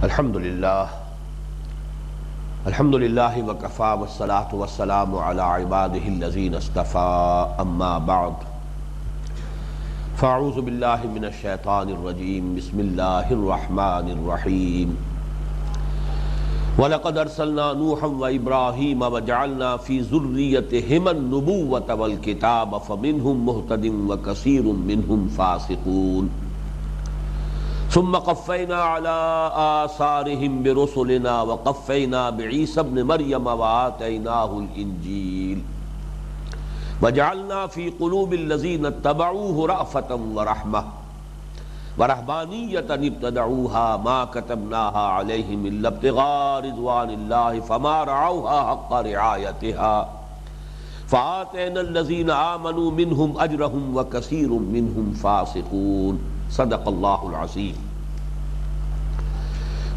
الحمدللہ وکفی والصلاة والسلام علی عبادہ الذین اصطفی اما بعد فاعوذ باللہ من الشیطان الرجیم بسم اللہ الرحمن الرحیم وَلَقَدْ أَرْسَلْنَا نُوحًا وَإِبْرَاهِيمَ وَجَعَلْنَا فِي ذُرِّيَّتِهِمَا النُّبُوَّةَ وَالْكِتَابَ فَمِنْهُمْ مُهْتَدٍ وَكَثِيرٌ مِّنْهُمْ فَاسِقُونَ ثُمَّ قَفَّيْنَا عَلَىٰ آثَارِهِمْ بِرُسُلِنَا وَقَفَّيْنَا بِعِيسَى ابْنِ مَرْيَمَ وَآتَيْنَاهُ الْإِنْجِيلَ وَجَعَلْنَا فِي قُلُوبِ الَّذِينَ اتَّبَعُوهُ رَأْفَةً وَرَحْمَةً وَرَهْبَانِيَّةً ابْتَدَعُوهَا مَا كَتَبْنَاهَا عَلَيْهِمْ إِلَّا ابْتِغَاءَ رِضْوَانِ اللَّهِ فَمَا رَعَوْهَا حَقَّ رِعَايَتِهَا فَآتَيْنَا الَّذِينَ آمَنُوا مِنْهُمْ أَجْرَهُمْ وَكَثِيرٌ مِّنْهُمْ فَاسِقُونَ صدق اللہ العظیم۔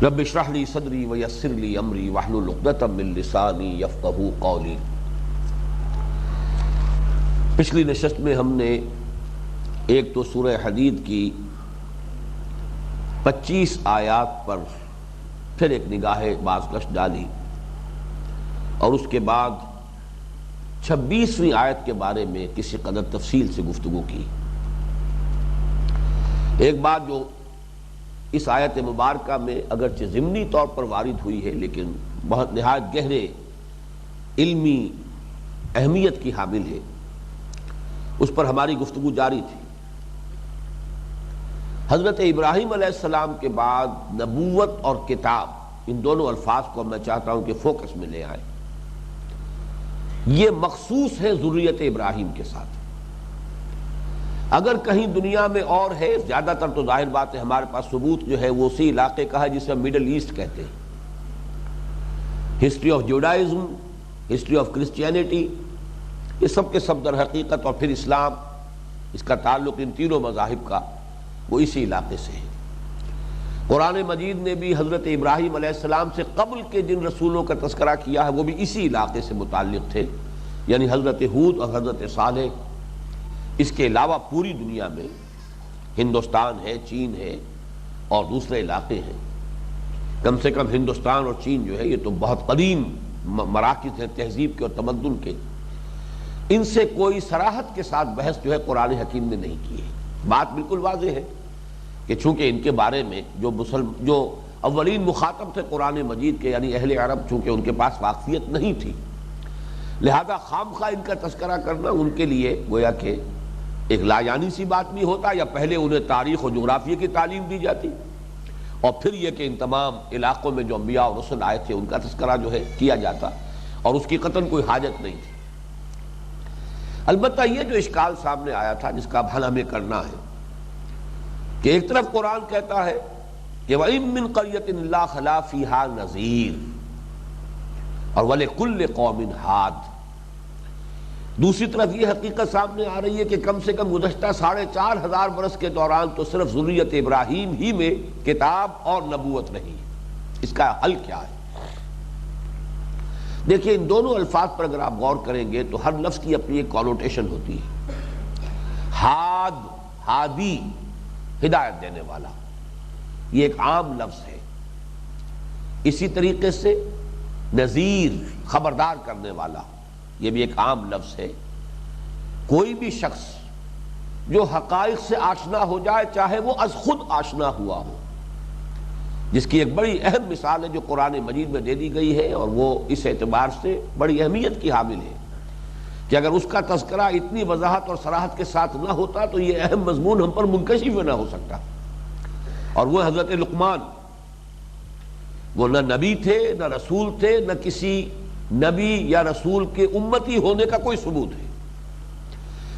رب اشرح لي صدری ویسر لي امری واحلل عقدۃ من لسانی یفقہوا قولی۔ پچھلی نشست میں ہم نے ایک تو سورہ حدید کی 25 آیات پر پھر ایک نگاہ بازگشت ڈالی اور اس کے بعد 26ویں آیت کے بارے میں کسی قدر تفصیل سے گفتگو کی۔ ایک بات جو اس آیت مبارکہ میں اگرچہ ضمنی طور پر وارد ہوئی ہے لیکن بہت نہایت گہرے علمی اہمیت کی حامل ہے، اس پر ہماری گفتگو جاری تھی۔ حضرت ابراہیم علیہ السلام کے بعد نبوت اور کتاب، ان دونوں الفاظ کو میں چاہتا ہوں کہ فوکس میں لے آئیں۔ یہ مخصوص ہے ذریت ابراہیم کے ساتھ۔ اگر کہیں دنیا میں اور ہے، زیادہ تر تو ظاہر بات ہے ہمارے پاس ثبوت جو ہے وہ اسی علاقے کا ہے جسے ہم مڈل ایسٹ کہتے ہیں۔ History of Judaism, history of Christianity, یہ سب کے سب در حقیقت، اور پھر اسلام، اس کا تعلق ان تینوں مذاہب کا وہ اسی علاقے سے ہے۔ قرآن مجید نے بھی حضرت ابراہیم علیہ السلام سے قبل کے جن رسولوں کا تذکرہ کیا ہے وہ بھی اسی علاقے سے متعلق تھے، یعنی حضرت ہود اور حضرت صالح۔ اس کے علاوہ پوری دنیا میں ہندوستان ہے، چین ہے اور دوسرے علاقے ہیں۔ کم سے کم ہندوستان اور چین جو ہے یہ تو بہت قدیم مراکز ہیں تہذیب کے اور تمدن کے۔ ان سے کوئی صراحت کے ساتھ بحث جو ہے قرآن حکیم نے نہیں کی ہے۔ بات بالکل واضح ہے کہ چونکہ ان کے بارے میں جو اولین مخاطب تھے قرآن مجید کے، یعنی اہل عرب، چونکہ ان کے پاس واقفیت نہیں تھی، لہذا خام خواہ ان کا تذکرہ کرنا ان کے لیے گویا کہ ایک لایعنی سی بات بھی ہوتا، یا پہلے انہیں تاریخ و جغرافیہ کی تعلیم دی جاتی، اور پھر یہ کہ ان تمام علاقوں میں جو انبیاء اور رسل آئے تھے ان کا تذکرہ جو ہے کیا جاتا، اور اس کی قطعاً کوئی حاجت نہیں تھی۔ البتہ یہ جو اشکال سامنے آیا تھا جس کا حل ہمیں کرنا ہے کہ ایک طرف قرآن کہتا ہے کہ وَإِن مِّن قَرْيَةٍ إِلَّا خَلَا فِيهَا نَذِيرٌ اور وَلِكُلِّ قَوْمٍ هَادٍ، دوسری طرف یہ حقیقت سامنے آ رہی ہے کہ کم سے کم گزشتہ 4500 برس کے دوران تو صرف ذریت ابراہیم ہی میں کتاب اور نبوت رہی ہے۔ اس کا حل کیا ہے؟ دیکھیے ان دونوں الفاظ پر اگر آپ غور کریں گے تو ہر لفظ کی اپنی ایک کونوٹیشن ہوتی ہے۔ ہاد، ہادی، ہدایت دینے والا، یہ ایک عام لفظ ہے۔ اسی طریقے سے نذیر، خبردار کرنے والا، یہ بھی ایک عام لفظ ہے۔ کوئی بھی شخص جو حقائق سے آشنا ہو جائے، چاہے وہ از خود آشنا ہوا ہو، جس کی ایک بڑی اہم مثال ہے جو قرآن مجید میں دے دی گئی ہے، اور وہ اس اعتبار سے بڑی اہمیت کی حامل ہے کہ اگر اس کا تذکرہ اتنی وضاحت اور صراحت کے ساتھ نہ ہوتا تو یہ اہم مضمون ہم پر منکشف نہ ہو سکتا۔ اور وہ حضرت لقمان، وہ نہ نبی تھے نہ رسول تھے، نہ کسی نبی یا رسول کے امتی ہونے کا کوئی ثبوت ہے۔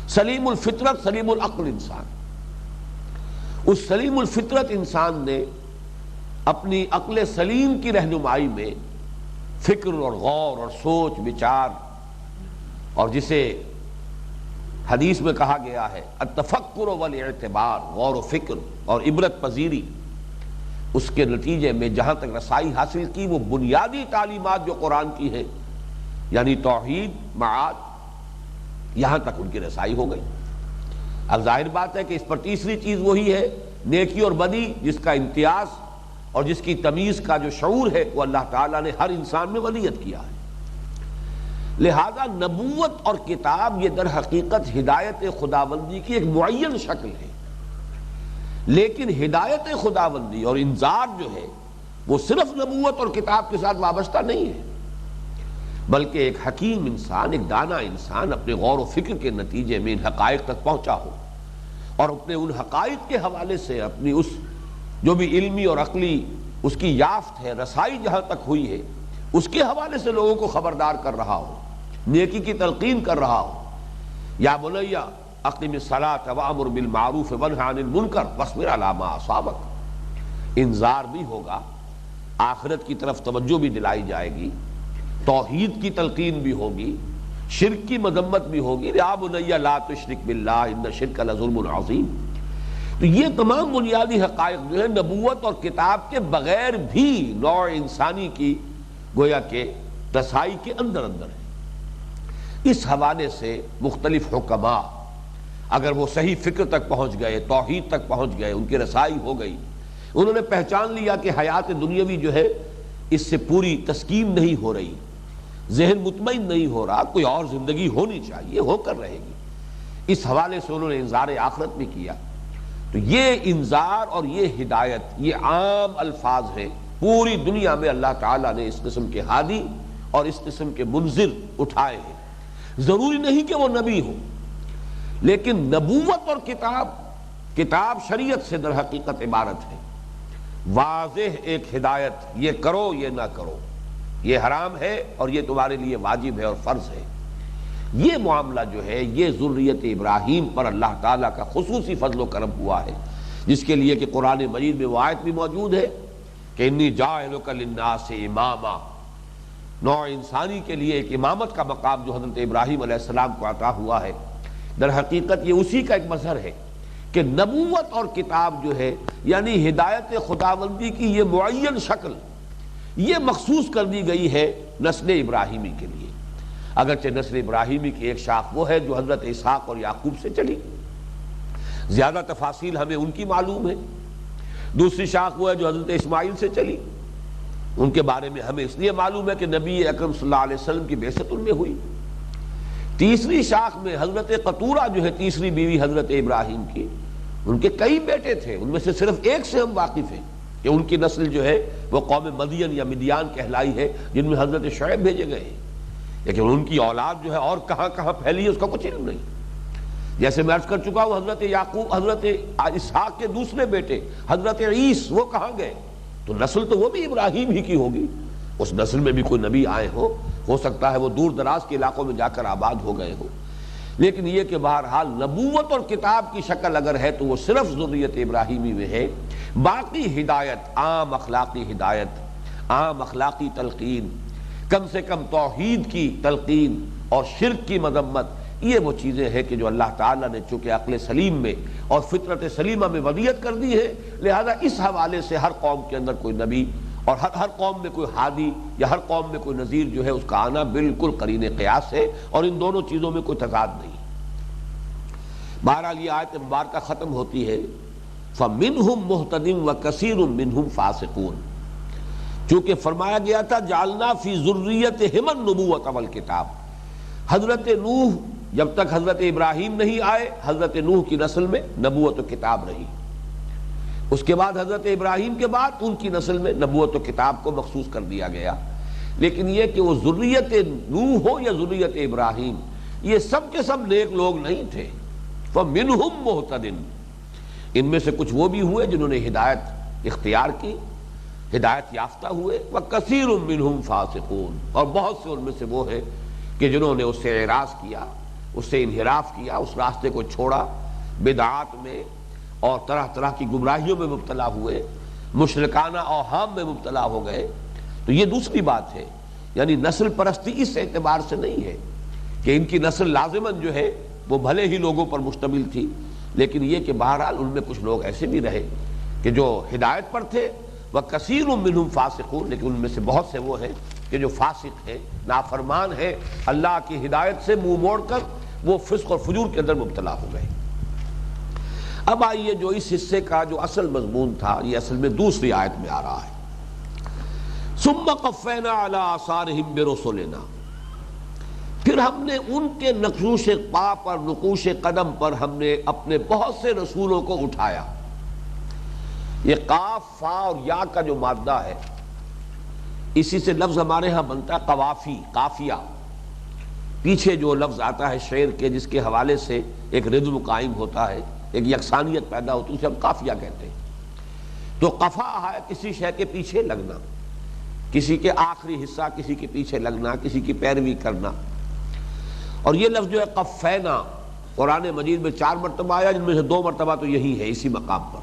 سلیم الفطرت، سلیم العقل انسان، اس سلیم الفطرت انسان نے اپنی عقل سلیم کی رہنمائی میں فکر اور غور اور سوچ بچار، اور جسے حدیث میں کہا گیا ہے التفکر والاعتبار، غور و فکر اور عبرت پذیری، اس کے نتیجے میں جہاں تک رسائی حاصل کی وہ بنیادی تعلیمات جو قرآن کی ہیں، یعنی توحید، معاد، یہاں تک ان کی رسائی ہو گئی۔ اب ظاہر بات ہے کہ اس پر تیسری چیز وہی ہے نیکی اور بدی، جس کا امتیاز اور جس کی تمیز کا جو شعور ہے وہ اللہ تعالیٰ نے ہر انسان میں ودیت کیا ہے۔ لہذا نبوت اور کتاب یہ در حقیقت ہدایت خداوندی کی ایک معین شکل ہے، لیکن ہدایت خداوندی اور انذار جو ہے وہ صرف نبوت اور کتاب کے ساتھ وابستہ نہیں ہے، بلکہ ایک حکیم انسان، ایک دانا انسان اپنے غور و فکر کے نتیجے میں ان حقائق تک پہنچا ہو اور اپنے ان حقائق کے حوالے سے اپنی اس جو بھی علمی اور عقلی اس کی یافت ہے، رسائی جہاں تک ہوئی ہے، اس کے حوالے سے لوگوں کو خبردار کر رہا ہو، نیکی کی تلقین کر رہا ہو۔ یا بنی اقم الصلاۃ وامر بالمعروف وانہ عن المنکر واصبر علی ما اصابک، انذار بھی ہوگا، آخرت کی طرف توجہ بھی دلائی جائے گی، توحید کی تلقین بھی ہوگی، شرک کی مذمت بھی ہوگی، یا بنی لا تشرک باللہ ان الشرک لظلم عظیم۔ تو یہ تمام بنیادی حقائق جو ہے نبوت اور کتاب کے بغیر بھی نوع انسانی کی گویا کہ رسائی کے اندر اندر ہے۔ اس حوالے سے مختلف حکماء اگر وہ صحیح فکر تک پہنچ گئے، توحید تک پہنچ گئے، ان کی رسائی ہو گئی، انہوں نے پہچان لیا کہ حیات دنیاوی جو ہے اس سے پوری تسکین نہیں ہو رہی، ذہن مطمئن نہیں ہو رہا، کوئی اور زندگی ہونی چاہیے، ہو کر رہے گی، اس حوالے سے انہوں نے انذار آخرت بھی کیا۔ تو یہ انذار اور یہ ہدایت یہ عام الفاظ ہیں، پوری دنیا میں اللہ تعالیٰ نے اس قسم کے ہادی اور اس قسم کے منذر اٹھائے ہیں۔ ضروری نہیں کہ وہ نبی ہو، لیکن نبوت اور کتاب شریعت سے در حقیقت عبارت ہے، واضح ایک ہدایت، یہ کرو یہ نہ کرو، یہ حرام ہے اور یہ تمہارے لیے واجب ہے اور فرض ہے۔ یہ معاملہ جو ہے یہ ذریت ابراہیم پر اللہ تعالیٰ کا خصوصی فضل و کرم ہوا ہے، جس کے لیے کہ قرآن مجید میں وہ آیت بھی موجود ہے کہ انی جاعلک للناس اماما، نوع انسانی کے لیے ایک امامت کا مقام جو حضرت ابراہیم علیہ السلام کو عطا ہوا ہے، در حقیقت یہ اسی کا ایک مظہر ہے کہ نبوت اور کتاب جو ہے یعنی ہدایت خداوندی کی یہ معین شکل یہ مخصوص کر دی گئی ہے نسل ابراہیمی کے لیے۔ اگرچہ نسل ابراہیمی کی ایک شاخ وہ ہے جو حضرت اسحاق اور یعقوب سے چلی، زیادہ تفاصیل ہمیں ان کی معلوم ہے، دوسری شاخ وہ ہے جو حضرت اسماعیل سے چلی، ان کے بارے میں ہمیں اس لیے معلوم ہے کہ نبی اکرم صلی اللہ علیہ وسلم کی بعثت ان میں ہوئی۔ تیسری شاخ میں حضرت قطورہ جو ہے تیسری بیوی حضرت ابراہیم کی، ان کے کئی بیٹے تھے، ان میں سے صرف ایک سے ہم واقف ہیں کہ ان کی نسل جو ہے وہ قوم مدین یا مدیان کہلائی ہے، جن میں حضرت شعیب بھیجے گئے ہیں، لیکن ان کی اولاد جو ہے اور کہاں کہاں پھیلی ہے اس کا کچھ علم نہیں۔ جیسے میں عرض کر چکا ہوں حضرت یعقوب، حضرت اسحاق کے دوسرے بیٹے حضرت عیس وہ کہاں گئے؟ تو نسل تو وہ بھی ابراہیم ہی کی ہوگی، اس نسل میں بھی کوئی نبی آئے ہو سکتا ہے وہ دور دراز کے علاقوں میں جا کر آباد ہو گئے ہو، لیکن یہ کہ بہرحال نبوت اور کتاب کی شکل اگر ہے تو وہ صرف ذریت ابراہیمی میں ہے۔ باقی ہدایت، عام اخلاقی ہدایت، عام اخلاقی تلقین، کم سے کم توحید کی تلقین اور شرک کی مذمت، یہ وہ چیزیں ہیں کہ جو اللہ تعالیٰ نے چونکہ عقل سلیم میں اور فطرت سلیمہ میں ودیت کر دی ہے، لہذا اس حوالے سے ہر قوم کے اندر کوئی نبی اور ہر قوم میں کوئی ہادی یا ہر قوم میں کوئی نذیر جو ہے اس کا آنا بالکل قرین قیاس ہے، اور ان دونوں چیزوں میں کوئی تضاد نہیں۔ بہرحال یہ آیت مبارکہ ختم ہوتی ہے فَمِنْهُمْ مُهْتَدٍ وَكَثِيرٌ مِّنْهُمْ فَاسِقُونَ، چونکہ فرمایا گیا تھا جعلنا فی ذریتہم النبوۃ والکتاب، حضرت نوح جب تک حضرت ابراہیم نہیں آئے حضرت نوح کی نسل میں نبوت و کتاب رہی، اس کے بعد حضرت ابراہیم کے بعد ان کی نسل میں نبوت و کتاب کو مخصوص کر دیا گیا۔ لیکن یہ کہ وہ ذریت نوح ہو یا ذریت ابراہیم، یہ سب کے سب نیک لوگ نہیں تھے۔ فَمِنْهُمْ مُهْتَدٍ، ان میں سے کچھ وہ بھی ہوئے جنہوں نے ہدایت اختیار کی، ہدایت یافتہ ہوئے، وَكَثِيرٌ مِّنْهُمْ فَاسِقُونَ، اور بہت سے ان میں سے وہ ہے کہ جنہوں نے اس سے اعراض کیا، اس سے انحراف کیا، اس راستے کو چھوڑا، بدعات میں اور طرح طرح کی گمراہیوں میں مبتلا ہوئے، مشرکانہ اوہام میں مبتلا ہو گئے۔ تو یہ دوسری بات ہے، یعنی نسل پرستی اس اعتبار سے نہیں ہے کہ ان کی نسل لازماً جو ہے وہ بھلے ہی لوگوں پر مشتمل تھی، لیکن یہ کہ بہرحال ان میں کچھ لوگ ایسے بھی رہے کہ جو ہدایت پر تھے، وَكَثِيرٌ مِّنْهُمْ فَاسِقُونَ، لیکن ان میں سے بہت سے وہ ہیں کہ جو فاسق ہیں، نافرمان ہیں، اللہ کی ہدایت سے منہ موڑ کر وہ فسق اور فجور کے اندر مبتلا ہو گئے۔ اب آئیے جو اس حصے کا جو اصل مضمون تھا یہ اصل میں دوسری آیت میں آ رہا ہے۔ ثم قفینا علی آثارہم برسلنا، پھر ہم نے ان کے نقوش پا پر، نقوش قدم پر ہم نے اپنے بہت سے رسولوں کو اٹھایا۔ یہ قاف فا اور یا کا جو مادہ ہے، اسی سے لفظ ہمارے ہاں بنتا ہے قوافی، قافیہ۔ پیچھے جو لفظ آتا ہے شعر کے جس کے حوالے سے ایک رذم قائم ہوتا ہے، ایک یکسانیت پیدا ہوتی ہے، اسے ہم قافیہ کہتے ہیں۔ تو قفا ہے کسی شے کے پیچھے لگنا، کسی کے آخری حصہ کسی کے پیچھے لگنا، کسی کی پیروی کرنا۔ اور یہ لفظ جو ہے قفینا قرآن مجید میں 4 مرتبہ آیا، جن میں سے 2 مرتبہ تو یہی ہے اسی مقام پر،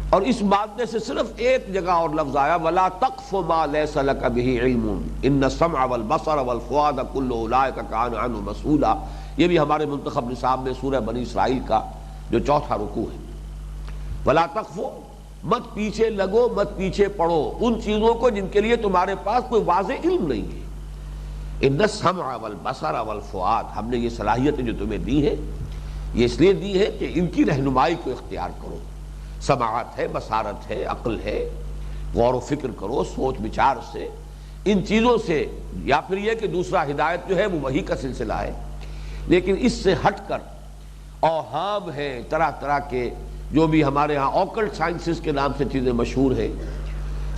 اور اس مادے سے صرف ایک جگہ اور لفظ آیا وَلَا تَقْفُ مَا لَيْسَ لَكَ بِهِ عِلْمٌ إِنَّ السَّمْعَ وَالْبَصَرَ وَالْفُؤَادَ كُلُّ أُولَٰئِكَ كَانَ عَنْهُ مَسْئُولًا۔ یہ بھی ہمارے منتخب نصاب میں سورہ بنی اسرائیل کا جو 4تھا رکوع ہے۔ وَلَا تَقْفُ، مت پیچھے لگو، مت پیچھے پڑو ان چیزوں کو جن کے لیے تمہارے پاس کوئی واضح علم نہیں ہے۔ ان السمع والبصر والفؤاد، ہم نے یہ صلاحیتیں جو تمہیں دی ہیں یہ اس لیے دی ہے کہ ان کی رہنمائی کو اختیار کرو۔ سماعت ہے، بصارت ہے، عقل ہے، غور و فکر کرو سوچ بچار سے ان چیزوں سے، یا پھر یہ کہ دوسرا ہدایت جو ہے وہ وحی کا سلسلہ ہے، لیکن اس سے ہٹ کر اوہام ہیں طرح طرح کے، جو بھی ہمارے ہاں اوکلٹ سائنسز کے نام سے چیزیں مشہور ہیں،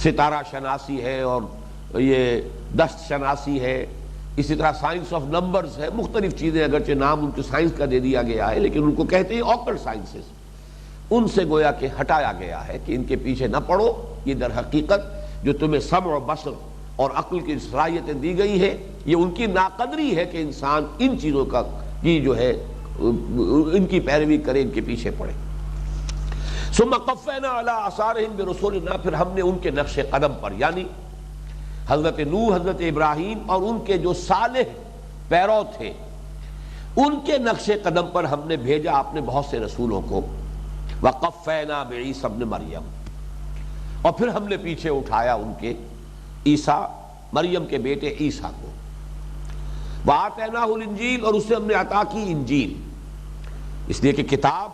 ستارہ شناسی ہے اور یہ دست شناسی ہے، اسی طرح سائنس آف نمبرز ہے، مختلف چیزیں، اگرچہ نام ان کو سائنس کا دے دیا گیا ہے لیکن ان کو کہتے ہیں اوکلٹ سائنسز۔ ان سے گویا کہ ہٹایا گیا ہے کہ ان کے پیچھے نہ پڑو، یہ در حقیقت جو تمہیں سمع و بصر اور عقل کی صلاحیتیں دی گئی ہیں یہ ان کی ناقدری ہے کہ انسان ان چیزوں کا کی جو ہے ان کی پیروی کرے، ان کے پیچھے پڑے۔ ثم قفینا علی آثارہم برسولنا، پھر ہم نے ان کے نقش قدم پر، یعنی حضرت نوح، حضرت ابراہیم اور ان کے جو صالح پیرو تھے، ان کے نقش قدم پر ہم نے بھیجا اپنے بہت سے رسولوں کو۔ وقفینا بعیسی ابن مریم، اور پھر ہم نے پیچھے اٹھایا ان کے عیسیٰ، مریم کے بیٹے عیسیٰ کو۔ وآتیناہ الانجیل، اور اسے ہم نے عطا کی انجیل، اس لیے کہ کتاب،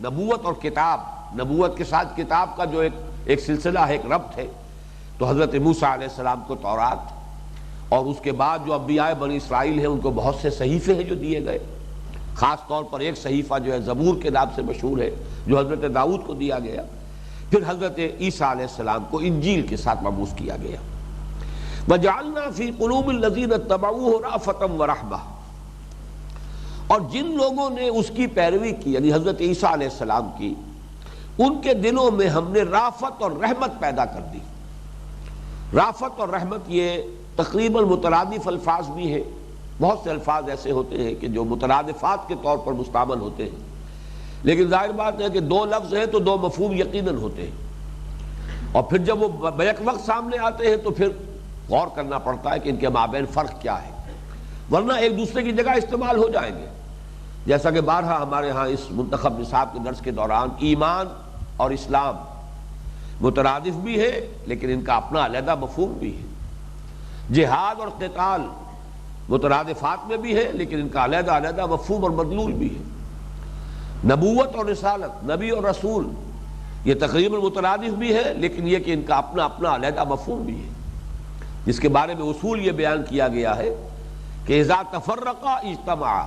نبوت اور کتاب، نبوت کے ساتھ کتاب کا جو ایک سلسلہ ہے، ایک ربط ہے، تو حضرت موسیٰ علیہ السلام کو تورات، اور اس کے بعد جو انبیاء بنی اسرائیل ہیں ان کو بہت سے صحیفے ہیں جو دیے گئے، خاص طور پر ایک صحیفہ جو ہے زبور کے نام سے مشہور ہے جو حضرت داؤد کو دیا گیا، پھر حضرت عیسیٰ علیہ السلام کو انجیل کے ساتھ مبعوث کیا گیا۔ وَجَعَلْنَا فِي قُلُوبِ الَّذِينَ اتَّبَعُوهُ رَأْفَةً وَرَحْمَةً، اور جن لوگوں نے اس کی پیروی کی یعنی حضرت عیسیٰ علیہ السلام کی، ان کے دلوں میں ہم نے رافت اور رحمت پیدا کر دی۔ رافت اور رحمت یہ تقریباً مترادف الفاظ بھی ہیں، بہت سے الفاظ ایسے ہوتے ہیں کہ جو مترادفات کے طور پر مستعمل ہوتے ہیں، لیکن ظاہر بات ہے کہ 2 لفظ ہیں تو 2 مفہوم یقیناً ہوتے ہیں، اور پھر جب وہ بیک وقت سامنے آتے ہیں تو پھر غور کرنا پڑتا ہے کہ ان کے مابین فرق کیا ہے، ورنہ ایک دوسرے کی جگہ استعمال ہو جائیں گے۔ جیسا کہ بارہا ہمارے ہاں اس منتخب نصاب کے درس کے دوران ایمان اور اسلام مترادف بھی ہے لیکن ان کا اپنا علیحدہ مفہوم بھی ہے، جہاد اور قتال مترادفات میں بھی ہے لیکن ان کا علیحدہ علیحدہ مفہوم اور مدلول بھی ہے، نبوت اور رسالت، نبی اور رسول یہ تقریباً مترادف بھی ہے لیکن یہ کہ ان کا اپنا اپنا علیحدہ مفہوم بھی ہے، جس کے بارے میں اصول یہ بیان کیا گیا ہے کہ اذا تفرقا اجتمعا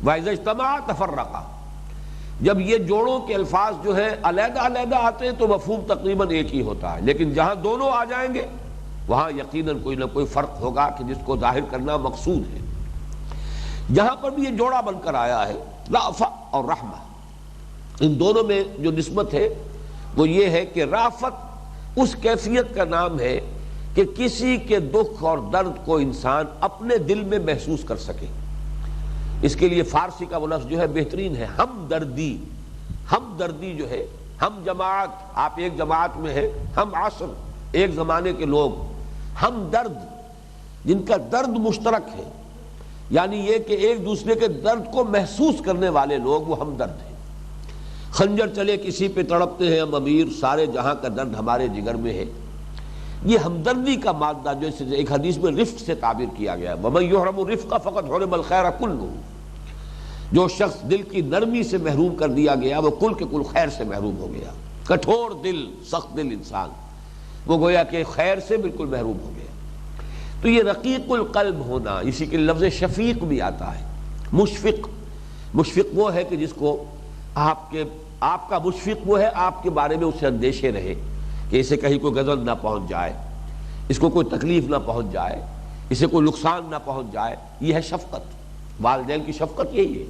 واذا اجتمعا تفرقا، جب یہ جوڑوں کے الفاظ جو ہے علیحدہ علیحدہ آتے ہیں تو مفہوم تقریباً ایک ہی ہوتا ہے، لیکن جہاں دونوں آ جائیں گے وہاں یقیناً کوئی نہ کوئی فرق ہوگا کہ جس کو ظاہر کرنا مقصود ہے۔ جہاں پر بھی یہ جوڑا بن کر آیا ہے رافت اور رحمہ، ان دونوں میں جو نسبت ہے وہ یہ ہے کہ رافت اس کیفیت کا نام ہے کہ کسی کے دکھ اور درد کو انسان اپنے دل میں محسوس کر سکے۔ اس کے لیے فارسی کا وہ لفظ جو ہے بہترین ہے، ہمدردی۔ ہمدردی جو ہے، ہم جماعت، آپ ایک جماعت میں ہیں، ہم عصر ایک زمانے کے لوگ، ہم درد جن کا درد مشترک ہے، یعنی یہ کہ ایک دوسرے کے درد کو محسوس کرنے والے لوگ، وہ ہمدرد ہیں۔ خنجر چلے کسی پہ تڑپتے ہیں ہم امیر، سارے جہاں کا درد ہمارے جگر میں ہے۔ یہ ہمدردی کا مادہ جو ایک حدیث میں رفق سے تعبیر کیا گیا ہے، وَمَن يُحْرَمُ الرِّفْقَ فَقَدْ حُرِمَ الْخَيْرَ كُلُّهُ، جو شخص دل کی نرمی سے محروم کر دیا گیا وہ کل کے کل خیر سے محروم ہو گیا۔ کٹھور دل، سخت دل انسان وہ گویا کہ خیر سے بالکل محروم ہو گیا۔ تو یہ رقیق القلب ہونا، اسی کے لفظ شفیق بھی آتا ہے۔ مشفق وہ ہے کہ جس کو آپ کا مشفق وہ ہے آپ کے بارے میں اسے اندیشے رہے کہ اسے کہیں کوئی غضب نہ پہنچ جائے، اس کو کوئی تکلیف نہ پہنچ جائے، اسے کوئی نقصان نہ پہنچ جائے۔ یہ ہے شفقت۔ والدین کی شفقت یہی ہے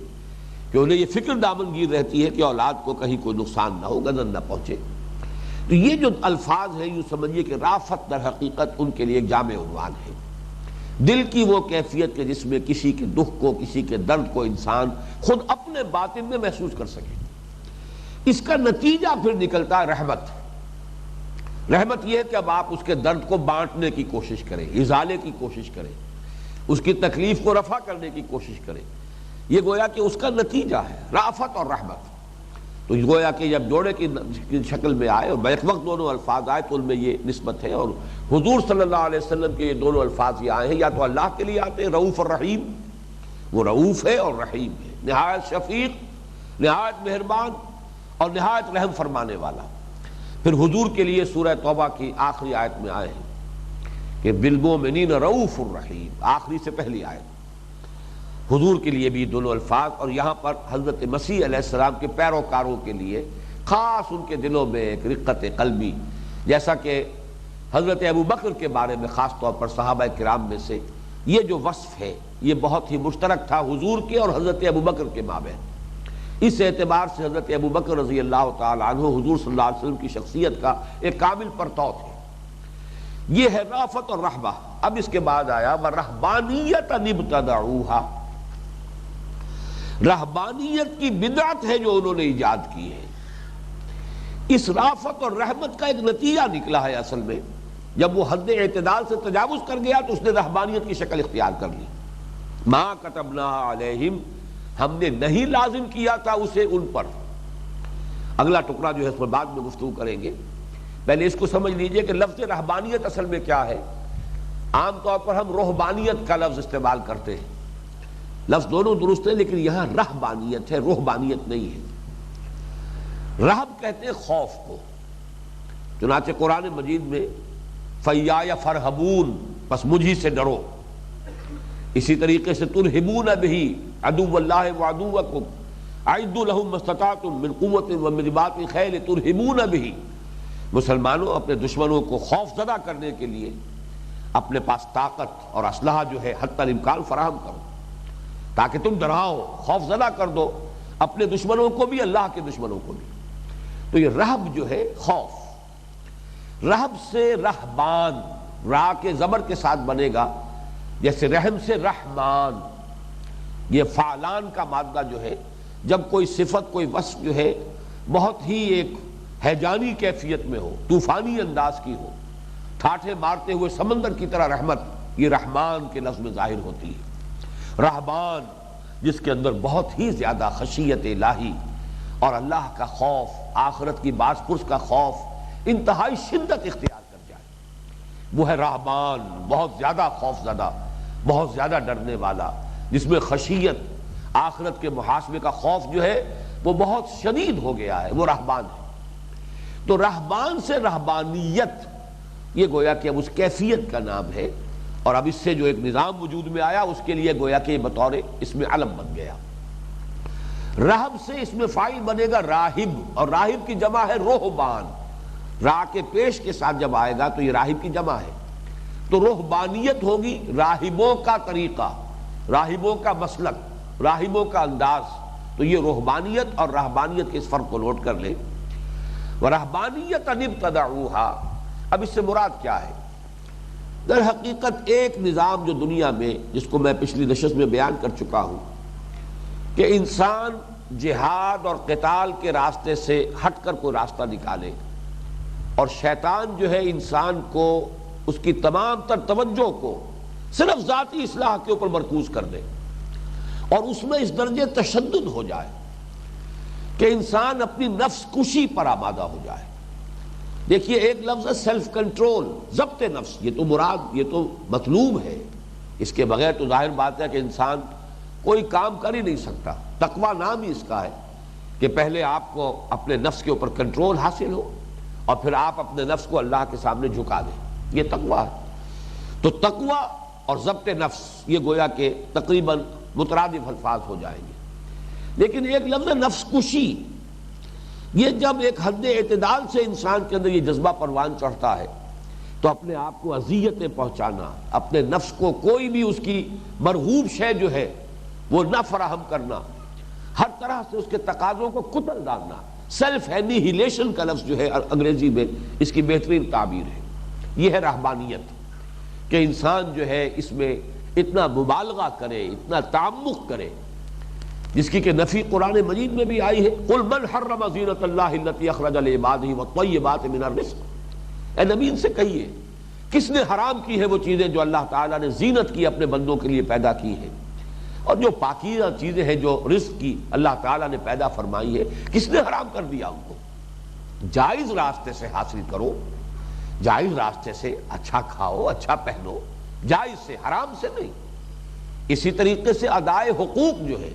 کہ انہیں یہ فکر دامنگیر رہتی ہے کہ اولاد کو کہیں کوئی نقصان نہ ہو، غضب نہ پہنچے۔ تو یہ جو الفاظ ہیں یوں سمجھیے کہ رافت در حقیقت ان کے لیے ایک جامع عنوان ہے۔ دل کی وہ کیفیت کہ جس میں کسی کے دکھ کو، کسی کے درد کو انسان خود اپنے باطن میں محسوس کر سکے۔ اس کا نتیجہ پھر نکلتا ہے رحمت۔ رحمت یہ ہے کہ اب آپ اس کے درد کو بانٹنے کی کوشش کریں، ازالے کی کوشش کریں، اس کی تکلیف کو رفع کرنے کی کوشش کریں۔ یہ گویا کہ اس کا نتیجہ ہے رافت اور رحمت۔ تو گویا کہ جب جوڑے کی شکل میں آئے اور بیک وقت دونوں الفاظ آئے تو ان میں یہ نسبت ہے، اور حضور صلی اللہ علیہ وسلم کے یہ دونوں الفاظ یہ آئے ہیں یا تو اللہ کے لیے آتے ہیں رؤوف الرحیم، وہ رؤوف ہے اور رحیم ہے، نہایت شفیق، نہایت مہربان اور نہایت رحم فرمانے والا۔ پھر حضور کے لیے سورہ توبہ کی آخری آیت میں آئے ہیں کہ بالمؤمنین رؤوف الرحیم، آخری سے پہلی آیت حضور کے لیے بھی دونوں الفاظ، اور یہاں پر حضرت مسیح علیہ السلام کے پیروکاروں کے لیے خاص ان کے دلوں میں ایک رقت قلبی، جیسا کہ حضرت ابوبکر کے بارے میں خاص طور پر صحابہ کرام میں سے یہ جو وصف ہے یہ بہت ہی مشترک تھا حضور کے اور حضرت ابوبکر کے مابین۔ اس اعتبار سے حضرت ابوبکر رضی اللہ تعالی عنہ حضور صلی اللہ علیہ وسلم کی شخصیت کا ایک کامل پرتو تھے۔ یہ ہے رافت اور رحمہ۔ اب اس کے بعد آیا وَرَهْبَانِيَّةً ابْتَدَعُوهَا، رہبانیت کی بدعت ہے جو انہوں نے ایجاد کی ہے۔ اس رافت اور رحمت کا ایک نتیجہ نکلا ہے اصل میں، جب وہ حد اعتدال سے تجاوز کر گیا تو اس نے رہبانیت کی شکل اختیار کر لی۔ ما كتبناها علیہم، ہم نے نہیں لازم کیا تھا اسے ان پر۔ اگلا ٹکڑا جو ہے اس پر بعد میں گفتگو کریں گے، پہلے اس کو سمجھ لیجئے کہ لفظ رہبانیت اصل میں کیا ہے۔ عام طور پر ہم روحبانیت کا لفظ استعمال کرتے ہیں، لفظ دونوں درست ہے لیکن یہاں رہبانیت ہے، روحبانیت نہیں ہے۔ رہب کہتے ہیں خوف کو، چنانچہ قرآن مجید میں فَإِيَّايَ فَارْهَبُونَ، بس مجھی سے ڈرو۔ اسی طریقے سے تُرْهِبُونَ بِهِ عَدُوَّ اللَّهِ وَعَدُوَّكُمْ أَعِدُّوا لَهُم مَّا اسْتَطَعْتُم مِّن قُوَّةٍ وَمِن رِّبَاطِ الْخَيْلِ تُرْهِبُونَ بِهِ، مسلمانوں اپنے دشمنوں کو خوف زدہ کرنے کے لیے اپنے پاس طاقت اور اسلحہ جو ہے حتی الامکان فراہم کرو تاکہ تم ڈراؤ، خوف زدہ کر دو اپنے دشمنوں کو بھی، اللہ کے دشمنوں کو بھی۔ تو یہ رہب جو ہے خوف، رہب سے رہبان، را کے زبر کے ساتھ بنے گا، جیسے رحم سے رحمان۔ یہ فعلان کا مادہ جو ہے، جب کوئی صفت کوئی وصف جو ہے بہت ہی ایک ہیجانی کیفیت میں ہو، طوفانی انداز کی ہو، ٹھاٹھے مارتے ہوئے سمندر کی طرح رحمت، یہ رحمان کے لفظ میں ظاہر ہوتی ہے۔ رہبان جس کے اندر بہت ہی زیادہ خشیت الہی اور اللہ کا خوف، آخرت کی باز پرس کا خوف انتہائی شدت اختیار کر جائے، وہ ہے رہبان، بہت زیادہ خوف زدہ، بہت زیادہ ڈرنے والا، جس میں خشیت، آخرت کے محاسبے کا خوف جو ہے وہ بہت شدید ہو گیا ہے، وہ رہبان ہے۔ تو رہبان سے رہبانیت، یہ گویا کہ اب اس کیفیت کا نام ہے، اور اب اس سے جو ایک نظام وجود میں آیا اس کے لیے گویا کہ بطور اس میں علم بن گیا۔ رہب سے اس میں فاعل بنے گا راہب، اور راہب کی جمع ہے روحبان، را کے پیش کے ساتھ جب آئے گا تو یہ راہب کی جمع ہے۔ تو روحبانیت ہوگی راہبوں کا طریقہ، راہبوں کا مسلک، راہبوں کا انداز۔ تو یہ روحبانیت اور رہبانیت کے اس فرق کو نوٹ کر لیں۔ وَرَهْبَانِيَّةً ابْتَدَعُوهَا، اب اس سے مراد کیا ہے؟ در حقیقت ایک نظام جو دنیا میں، جس کو میں پچھلی نشست میں بیان کر چکا ہوں، کہ انسان جہاد اور قتال کے راستے سے ہٹ کر کوئی راستہ نکالے، اور شیطان جو ہے انسان کو اس کی تمام تر توجہ کو صرف ذاتی اصلاح کے اوپر مرکوز کر دے، اور اس میں اس درجے تشدد ہو جائے کہ انسان اپنی نفس کشی پر آمادہ ہو جائے۔ دیکھیے ایک لفظ ہے سیلف کنٹرول، ضبط نفس، یہ تو مراد، یہ تو مطلوب ہے، اس کے بغیر تو ظاہر بات ہے کہ انسان کوئی کام کر ہی نہیں سکتا۔ تقویٰ نام ہی اس کا ہے کہ پہلے آپ کو اپنے نفس کے اوپر کنٹرول حاصل ہو، اور پھر آپ اپنے نفس کو اللہ کے سامنے جھکا دیں، یہ تقوی ہے۔ تو تقوی اور ضبط نفس یہ گویا کہ تقریباً مترادف الفاظ ہو جائیں گے، لیکن ایک لفظ نفس کشی، یہ جب ایک حد اعتدال سے انسان کے اندر یہ جذبہ پروان چڑھتا ہے تو اپنے آپ کو اذیتیں پہنچانا، اپنے نفس کو کوئی بھی اس کی مرغوب شے جو ہے وہ نہ فراہم کرنا، ہر طرح سے اس کے تقاضوں کو کتل ڈالنا، سیلف اینیہیلیشن کا لفظ جو ہے انگریزی میں اس کی بہترین تعبیر ہے۔ یہ ہے رہبانیت، کہ انسان جو ہے اس میں اتنا مبالغہ کرے، اتنا تعمق کرے، جس کی کہ نفی قرآن مجید میں بھی آئی ہے، قل من حرم زینۃ اللہ التی اخرج لعبادہ والطیبات من الرزق۔ اے نبی ان سے کہیے کس نے حرام کی ہے وہ چیزیں جو اللہ تعالیٰ نے زینت کی اپنے بندوں کے لیے پیدا کی ہے، اور جو پاکیزہ چیزیں ہیں جو رزق کی اللہ تعالیٰ نے پیدا فرمائی ہے، کس نے حرام کر دیا ان کو؟ جائز راستے سے حاصل کرو، جائز راستے سے اچھا کھاؤ، اچھا پہنو، جائز سے، حرام سے نہیں۔ اسی طریقے سے ادائے حقوق جو ہے،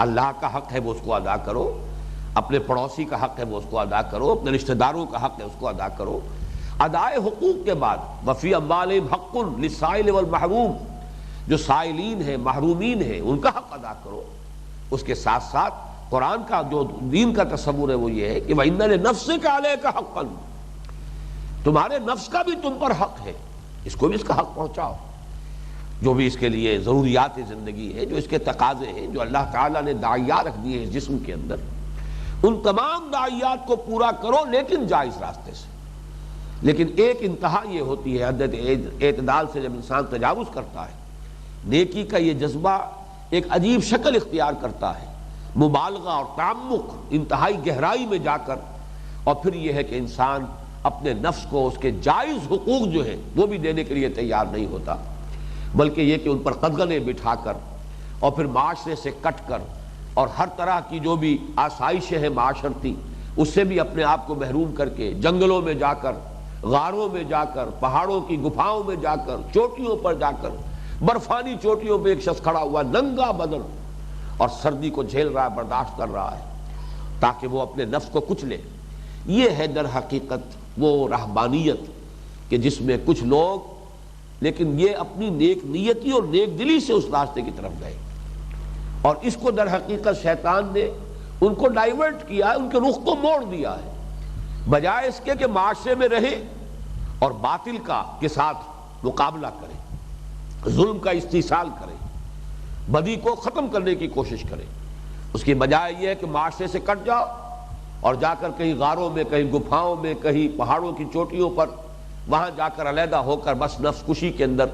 اللہ کا حق ہے وہ اس کو ادا کرو، اپنے پڑوسی کا حق ہے وہ اس کو ادا کرو، اپنے رشتہ داروں کا حق ہے اس کو ادا کرو۔ ادائے حقوق کے بعد وفی اموالہم حق للسائل والمحروم، جو سائلین ہیں، محرومین ہیں، ان کا حق ادا کرو۔ اس کے ساتھ ساتھ قرآن کا جو دین کا تصور ہے وہ یہ ہے کہ وَإِنَّ لِنَفْسِكَ عَلَيْكَ حَقًّا، تمہارے نفس کا بھی تم پر حق ہے، اس کو بھی اس کا حق پہنچاؤ، جو بھی اس کے لیے ضروریات زندگی ہے، جو اس کے تقاضے ہیں، جو اللہ تعالیٰ نے داعیات رکھ دیے اس جسم کے اندر، ان تمام داعیات کو پورا کرو، لیکن جائز راستے سے۔ لیکن ایک انتہا یہ ہوتی ہے، حد اعتدال سے جب انسان تجاوز کرتا ہے، نیکی کا یہ جذبہ ایک عجیب شکل اختیار کرتا ہے، مبالغہ اور تعمق، انتہائی گہرائی میں جا کر، اور پھر یہ ہے کہ انسان اپنے نفس کو اس کے جائز حقوق جو ہیں وہ بھی دینے کے لیے تیار نہیں ہوتا، بلکہ یہ کہ ان پر قدغنیں بٹھا کر اور پھر معاشرے سے کٹ کر اور ہر طرح کی جو بھی آسائشیں ہیں معاشرتی، اس سے بھی اپنے آپ کو محروم کر کے جنگلوں میں جا کر، غاروں میں جا کر، پہاڑوں کی گفاؤں میں جا کر، چوٹیوں پر جا کر، برفانی چوٹیوں پہ ایک شخص کھڑا ہوا ننگا بدن اور سردی کو جھیل رہا ہے، برداشت کر رہا ہے تاکہ وہ اپنے نفس کو کچلے۔ یہ ہے در حقیقت وہ رہبانیت کہ جس میں کچھ لوگ لیکن یہ اپنی نیک نیتی اور نیک دلی سے اس راستے کی طرف گئے، اور اس کو در حقیقت شیطان نے ان کو ڈائیورٹ کیا ہے، ان کے رخ کو موڑ دیا ہے، بجائے اس کے کہ معاشرے میں رہے اور باطل کا کے ساتھ مقابلہ کرے، ظلم کا استحصال کرے، بدی کو ختم کرنے کی کوشش کرے۔ اس کی بجائے یہ ہے کہ معاشرے سے کٹ جاؤ اور جا کر کہیں غاروں میں، کہیں گفاؤں میں، کہیں پہاڑوں کی چوٹیوں پر، وہاں جا کر علیحدہ ہو کر بس نفس کشی کے اندر،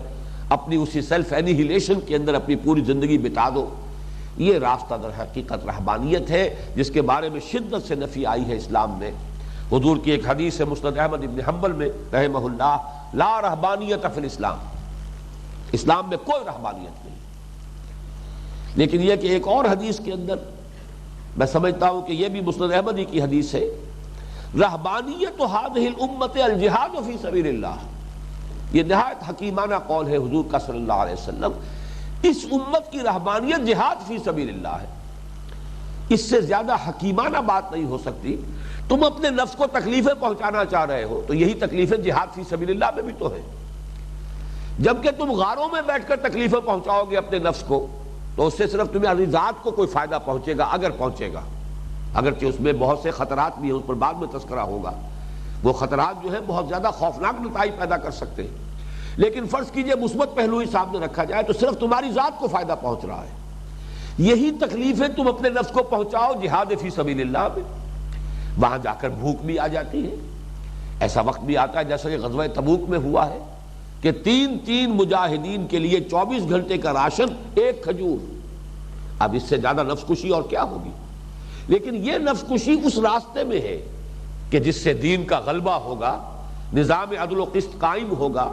اپنی اسی سیلف اینیہیلیشن کے اندر اپنی پوری زندگی بتا دو۔ یہ راستہ در حقیقت رہبانیت ہے جس کے بارے میں شدت سے نفی آئی ہے اسلام میں۔ حضور کی ایک حدیث ہے مسند احمد ابن حنبل میں رحمہ اللہ، لا رہبانیت فی الاسلام، اسلام میں کوئی رہبانیت نہیں۔ لیکن یہ کہ ایک اور حدیث کے اندر میں سمجھتا ہوں کہ یہ بھی مسند احمدی کی حدیث ہے، رہبانیت ہذہ الامت الجہاد فی سبیل اللہ، یہ نہایت حکیمانہ قول ہے حضور کا صلی اللہ علیہ وسلم، اس امت کی رہبانیت جہاد فی سبیل اللہ ہے۔ اس سے زیادہ حکیمانہ بات نہیں ہو سکتی۔ تم اپنے نفس کو تکلیفیں پہنچانا چاہ رہے ہو تو یہی تکلیفیں جہاد فی سبیل اللہ میں بھی تو ہے، جبکہ تم غاروں میں بیٹھ کر تکلیفیں پہنچاؤ گے اپنے نفس کو تو اس سے صرف تمہیں اپنی ذات کو کوئی فائدہ پہنچے گا، اگر پہنچے گا، اگرچہ اس میں بہت سے خطرات بھی ہیں، اس پر بعد میں تذکرہ ہوگا۔ وہ خطرات جو ہیں بہت زیادہ خوفناک نتائج پیدا کر سکتے ہیں، لیکن فرض کیجئے مثبت پہلو ہی سامنے رکھا جائے تو صرف تمہاری ذات کو فائدہ پہنچ رہا ہے۔ یہی تکلیفیں تم اپنے نفس کو پہنچاؤ جہاد فی سبیل اللہ میں، وہاں جا کر بھوک بھی آ جاتی ہے۔ ایسا وقت بھی آتا ہے جیسا کہ غزوہ تبوک میں ہوا ہے کہ تین مجاہدین کے لیے 24 گھنٹے کا راشن، ایک کھجور۔ اب اس سے زیادہ نفس کشی اور کیا ہوگی؟ لیکن یہ نفس کشی اس راستے میں ہے کہ جس سے دین کا غلبہ ہوگا، نظام عدل و قسط قائم ہوگا،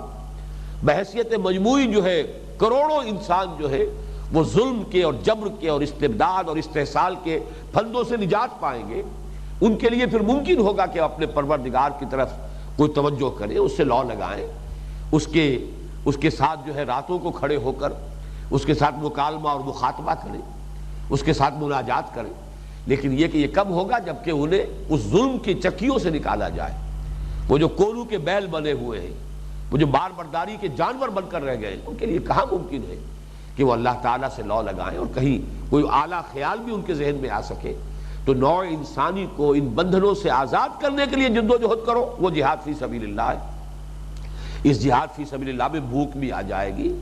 بحیثیت مجموعی جو ہے کروڑوں انسان جو ہے وہ ظلم کے اور جبر کے اور استبداد اور استحصال کے پھندوں سے نجات پائیں گے۔ ان کے لیے پھر ممکن ہوگا کہ اپنے پروردگار کی طرف کوئی توجہ کریں، اس سے لو لگائیں، اس کے ساتھ جو ہے راتوں کو کھڑے ہو کر اس کے ساتھ مکالمہ اور مخاطبہ کریں، اس کے ساتھ مناجات کریں۔ لیکن یہ کہ یہ کب ہوگا؟ جبکہ انہیں اس ظلم کی چکیوں سے نکالا جائے، وہ جو کولو کے بیل بنے ہوئے ہیں، وہ جو بار برداری کے جانور بن کر رہ گئے، ان کے لیے کہاں ممکن ہے کہ وہ اللہ تعالیٰ سے لو لگائیں اور کہیں کوئی اعلیٰ خیال بھی ان کے ذہن میں آ سکے؟ تو نوع انسانی کو ان بندھنوں سے آزاد کرنے کے لیے جد و جہد کرو، وہ جہاد فی سبیل اللہ ہے۔ اس جہاد فی سبیل اللہ میں بھوک بھی آ جائے گی،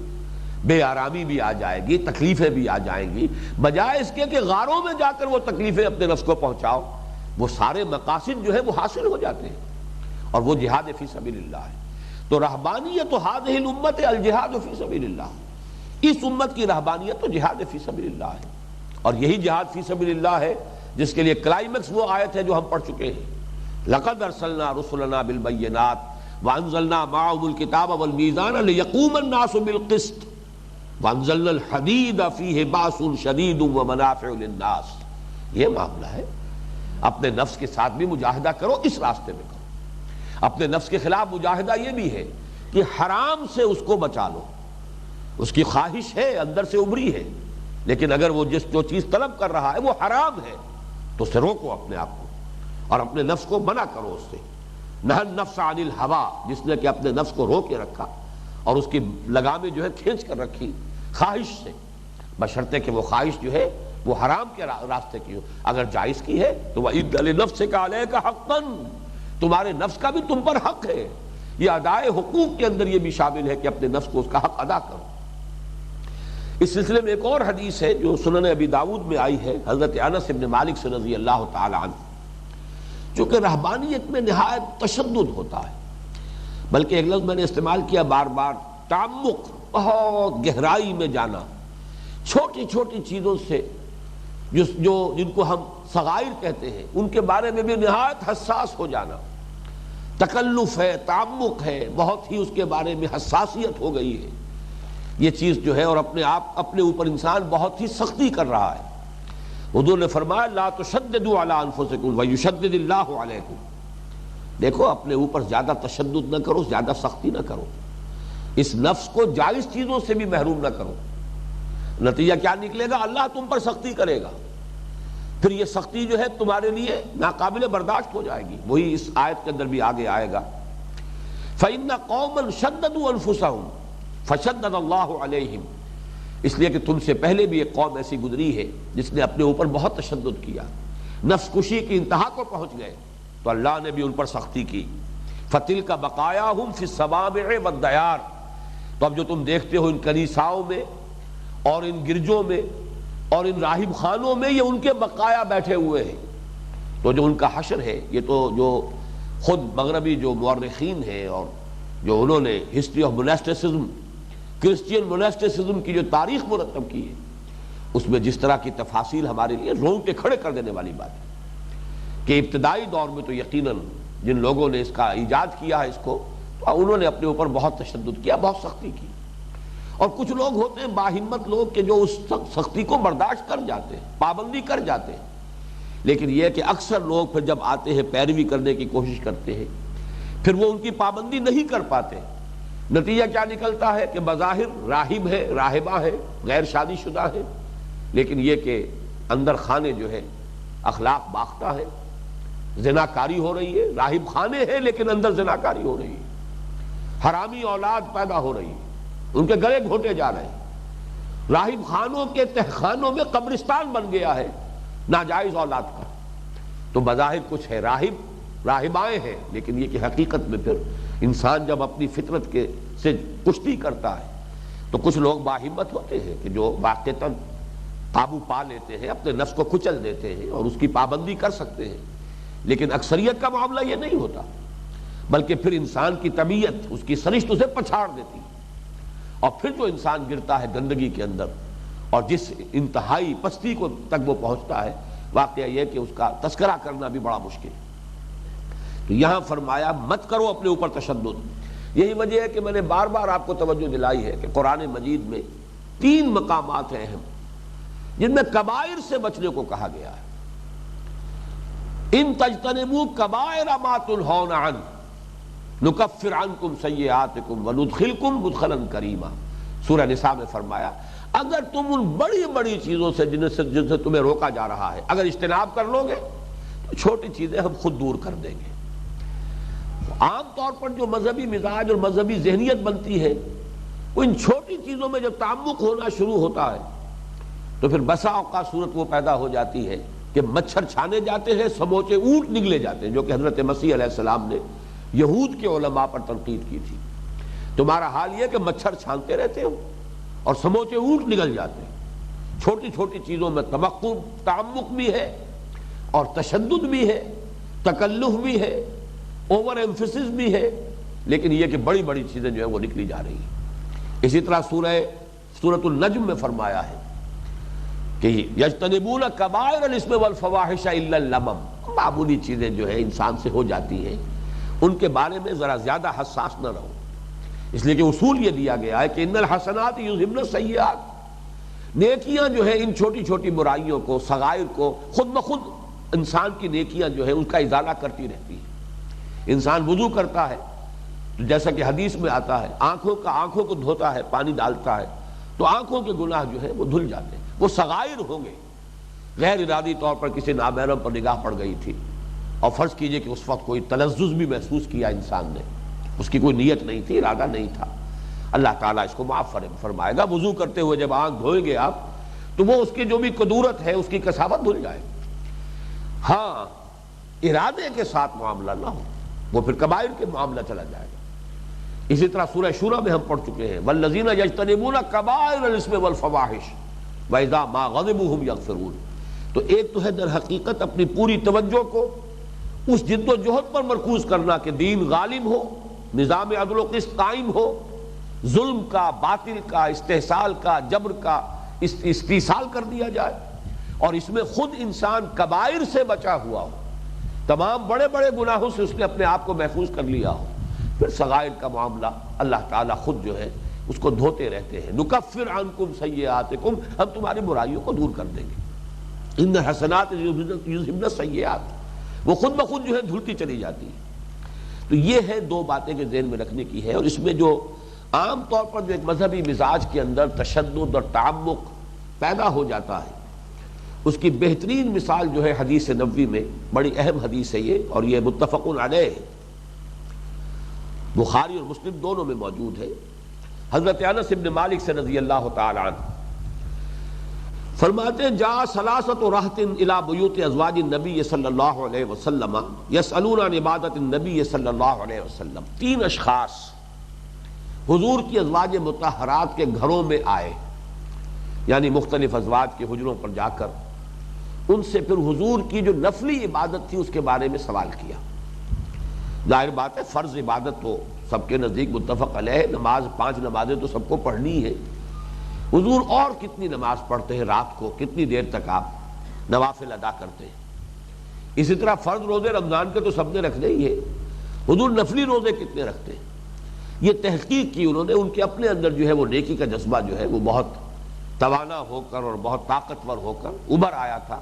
بے آرامی بھی آ جائے گی، تکلیفیں بھی آ جائیں گی، بجائے اس کے کہ غاروں میں جا کر وہ تکلیفیں اپنے نفس کو پہنچاؤ، وہ سارے مقاصد جو ہے وہ حاصل ہو جاتے ہیں، اور وہ جہاد فی سبیل اللہ ہے۔ تو رہبانیت ہذہ الامت الجہاد فی سبیل اللہ، اس امت کی رہبانیت تو جہاد فی سبیل اللہ ہے، اور یہی جہاد فی سبیل اللہ ہے جس کے لیے کلائمیکس وہ آیت ہے جو ہم پڑھ چکے ہیں، لقد ارسلنا رسلنا بالبینات وانزلنا معهم الکتاب والمیزان لیقوم الناس بالقسط وانزلنا الحدید فیہ باس شدید ومنافع للناس۔ یہ معاملہ ہے، اپنے نفس کے ساتھ بھی مجاہدہ کرو، اس راستے میں کرو۔ اپنے نفس کے خلاف مجاہدہ یہ بھی ہے کہ حرام سے اس کو بچا لو، اس کی خواہش ہے، اندر سے ابری ہے، لیکن اگر وہ جو چیز طلب کر رہا ہے وہ حرام ہے تو اسے روکو اپنے آپ کو، اور اپنے نفس کو منع کرو اس سے۔ نہى النفس عن الهوى، جس نے کہ اپنے نفس کو رو کے رکھا اور اس کی لگامیں جو ہے کھینچ کر رکھی خواہش سے، بشرطے کہ وہ خواہش جو ہے وہ حرام کے راستے کی ہو۔ اگر جائز کی ہے تو وَإِنَّ لِنَفْسِكَ عَلَيْكَ حَقًّا، تمہارے نفس کا بھی تم پر حق ہے۔ یہ ادائے حقوق کے اندر یہ بھی شامل ہے کہ اپنے نفس کو اس کا حق ادا کرو۔ اس سلسلے میں ایک اور حدیث ہے جو سنن ابی داؤد میں آئی ہے، حضرت انس بن مالک سے رضی اللہ تعالی عنہ، چونکہ رہبانیت میں نہایت تشدد ہوتا ہے، بلکہ ایک لفظ میں نے استعمال کیا بار بار، تعمق، بہت گہرائی میں جانا، چھوٹی چھوٹی چیزوں سے جن کو ہم صغائر کہتے ہیں ان کے بارے میں بھی نہایت حساس ہو جانا، تکلف ہے، تعمق ہے، بہت ہی اس کے بارے میں حساسیت ہو گئی ہے یہ چیز جو ہے، اور اپنے اوپر انسان بہت ہی سختی کر رہا ہے۔ حضور نے فرمایا لا تشددوا علی انفسکم ویشدد اللہ علیکم، دیکھو اپنے اوپر زیادہ تشدد نہ کرو، زیادہ سختی نہ کرو، اس نفس کو جائز چیزوں سے بھی محروم نہ کرو، نتیجہ کیا نکلے گا؟ اللہ تم پر سختی کرے گا، پھر یہ سختی جو ہے تمہارے لیے ناقابل برداشت ہو جائے گی۔ وہی اس آیت کے اندر بھی آگے آئے گا، فَإِنَّ قَوْمًا شَدَّدُوا أَنفُسَهُمْ فَشَدَّدَ اللَّهُ عَلَيْهِمْ، اس لیے کہ تم سے پہلے بھی ایک قوم ایسی گزری ہے جس نے اپنے اوپر بہت تشدد کیا، نفس کشی کی انتہا کو پہنچ گئے تو اللہ نے بھی ان پر سختی کی۔ فَتِلْكَ بَقَایَاهُمْ فِي الصَّوَامِعِ وَالدَّيَارِ، تو اب جو تم دیکھتے ہو ان کنیساؤں میں اور ان گرجوں میں اور ان راہب خانوں میں، یہ ان کے بقایا بیٹھے ہوئے ہیں۔ تو جو ان کا حشر ہے، یہ تو جو خود مغربی جو مورخین ہیں اور جو انہوں نے ہسٹری آف موناسٹسزم، کرسچین موناسٹسزم کی جو تاریخ مرتب کی ہے، اس میں جس طرح کی تفاصیل ہمارے لیے رونگٹے کھڑے کر دینے والی بات ہے کہ ابتدائی دور میں تو یقیناً جن لوگوں نے اس کا ایجاد کیا ہے اس کو، تو انہوں نے اپنے اوپر بہت تشدد کیا، بہت سختی کی، اور کچھ لوگ ہوتے ہیں باہمت لوگ کہ جو اس سختی کو برداشت کر جاتے ہیں، پابندی کر جاتے ہیں، لیکن یہ کہ اکثر لوگ پھر جب آتے ہیں پیروی کرنے کی کوشش کرتے ہیں، پھر وہ ان کی پابندی نہیں کر پاتے، نتیجہ کیا نکلتا ہے کہ بظاہر راہب ہے، راہبہ ہے، غیر شادی شدہ ہے، لیکن یہ کہ اندر خانے جو ہے اخلاق باختہ ہے، زناکاری ہو رہی ہے، راہب خانے ہیں لیکن اندر زناکاری ہو رہی ہے، حرامی اولاد پیدا ہو رہی ہے، ان کے گلے گھونٹے جا رہے ہیں، راہب خانوں کے تہخانوں میں قبرستان بن گیا ہے ناجائز اولاد کا۔ تو بظاہر کچھ ہے راہبائیں ہیں، لیکن یہ کہ حقیقت میں پھر انسان جب اپنی فطرت سے کشتی کرتا ہے تو کچھ لوگ باہمت ہوتے ہیں کہ جو واقعتاً قابو پا لیتے ہیں، اپنے نفس کو کچل دیتے ہیں اور اس کی پابندی کر سکتے ہیں، لیکن اکثریت کا معاملہ یہ نہیں ہوتا، بلکہ پھر انسان کی طبیعت، اس کی سرشت اسے پچھاڑ دیتی ہے، اور پھر جو انسان گرتا ہے گندگی کے اندر اور جس انتہائی پستی کو تک وہ پہنچتا ہے، واقعہ یہ کہ اس کا تذکرہ کرنا بھی بڑا مشکل ہے۔ تو یہاں فرمایا مت کرو اپنے اوپر تشدد۔ یہی وجہ ہے کہ میں نے بار بار آپ کو توجہ دلائی ہے کہ قرآن مجید میں 3 مقامات ہیں اہم جن میں کبائر سے بچنے کو کہا گیا ہے۔ ان تجتنبوا کبائر ما تنہون عنہ نکفر عنکم سیئاتکم وندخلکم مدخلا کریما، سورہ نساء میں فرمایا اگر تم ان بڑی بڑی چیزوں سے جن سے تمہیں روکا جا رہا ہے اگر اجتناب کر لو گے تو چھوٹی چیزیں ہم خود دور کر دیں گے۔ عام طور پر جو مذہبی مزاج اور مذہبی ذہنیت بنتی ہے وہ ان چھوٹی چیزوں میں جب تعمق ہونا شروع ہوتا ہے تو پھر بسا اوقات صورت وہ پیدا ہو جاتی ہے کہ مچھر چھانے جاتے ہیں، سموچے اونٹ نگلے جاتے ہیں، جو کہ حضرت مسیح علیہ السلام نے یہود کے علماء پر تنقید کی تھی۔ تمہارا حال یہ کہ مچھر چھانتے رہتے ہو اور سموچے اونٹ نگل جاتے ہیں۔ چھوٹی چھوٹی چیزوں میں تعمق بھی ہے اور تشدد بھی ہے، تکلف بھی ہے، اوور ایمفسس بھی ہے، لیکن یہ کہ بڑی بڑی چیزیں جو ہیں وہ نکلی جا رہی ہیں۔ اسی طرح سورۃ النجم میں فرمایا ہے کہ یجتنبون کبائر الاسم والفواحش الا اللمم، معمولی چیزیں جو ہے انسان سے ہو جاتی ہیں ان کے بارے میں ذرا زیادہ حساس نہ رہو، اس لیے کہ اصول یہ دیا گیا ہے کہ ان الحسنات یذہبن السیئات، نیکیاں جو ہے ان چھوٹی چھوٹی برائیوں کو، صغائر کو خود بخود انسان کی نیکیاں جو ہے اس کا ازالہ کرتی رہتی ہے۔ انسان وضو کرتا ہے تو جیسا کہ حدیث میں آتا ہے آنکھوں کو دھوتا ہے، پانی ڈالتا ہے تو آنکھوں کے گناہ جو ہے وہ دھل جاتے ہیں، وہ صغائر ہوں گے، غیر ارادی طور پر کسی نامحرم پر نگاہ پڑ گئی تھی اور فرض کیجئے کہ اس وقت کوئی تلذذ بھی محسوس کیا انسان نے، اس کی کوئی نیت نہیں تھی، ارادہ نہیں تھا، اللہ تعالیٰ اس کو معاف فرمائے گا۔ وضو کرتے ہوئے جب آنکھ دھوئیں گے آپ تو وہ اس کی جو بھی قدورت ہے اس کی کثافت دھل جائے، ہاں ارادے کے ساتھ معاملہ نہ ہو، وہ پھر کبائر کے معاملہ چلا جائے گا۔ اسی طرح سورہ شورى میں ہم پڑھ چکے ہیں والذین یجتنبون کبائر الاسم والفواحش واذا ما غضبوا هم یغفرون، تو ایک تو ہے در حقیقت اپنی پوری توجہ کو اس جد و جہد پر مرکوز کرنا کہ دین غالب ہو، نظام عدل و قسط قائم ہو، ظلم کا، باطل کا، استحصال کا، جبر کا استیصال کر دیا جائے، اور اس میں خود انسان کبائر سے بچا ہوا ہو، تمام بڑے بڑے گناہوں سے اس نے اپنے آپ کو محفوظ کر لیا ہو، پھر صغائر کا معاملہ اللہ تعالیٰ خود جو ہے اس کو دھوتے رہتے ہیں۔ نکفر عنکم سیئاتکم، ہم تمہاری برائیوں کو دور کر دیں گے۔ ان حسنات یذہبن السیئات، وہ خود بخود جو ہے دھلتی چلی جاتی ہے۔ تو یہ ہے دو باتیں جو ذہن میں رکھنے کی ہے، اور اس میں جو عام طور پر جو ایک مذہبی مزاج کے اندر تشدد اور تعمق پیدا ہو جاتا ہے اس کی بہترین مثال جو ہے حدیث نبوی میں، بڑی اہم حدیث ہے یہ، اور یہ متفق علیہ ہے، بخاری اور مسلم دونوں میں موجود ہے۔ حضرت انس بن مالک سے رضی اللہ تعالی عنہ فرماتے ہیں جاء ثلاثۃ رہط الی بیوت ازواج النبی صلی اللہ علیہ وسلم یسألون عن عبادت النبی صلی اللہ علیہ وسلم، تین اشخاص حضور کی ازواج مطہرات کے گھروں میں آئے، یعنی مختلف ازواج کے حجروں پر جا کر ان سے پھر حضور کی جو نفلی عبادت تھی اس کے بارے میں سوال کیا۔ ظاہر بات ہے فرض عبادت تو سب کے نزدیک متفق علیہ، نماز 5 نمازیں تو سب کو پڑھنی ہے، حضور اور کتنی نماز پڑھتے ہیں رات کو، کتنی دیر تک آپ نوافل ادا کرتے ہیں، اسی طرح فرض روزے رمضان کے تو سب نے رکھنے ہی ہے، حضور نفلی روزے کتنے رکھتے ہیں، یہ تحقیق کی انہوں نے، ان کے اپنے اندر جو ہے وہ نیکی کا جذبہ جو ہے وہ بہت توانا ہو کر اور بہت طاقتور ہو کر ابھر آیا تھا،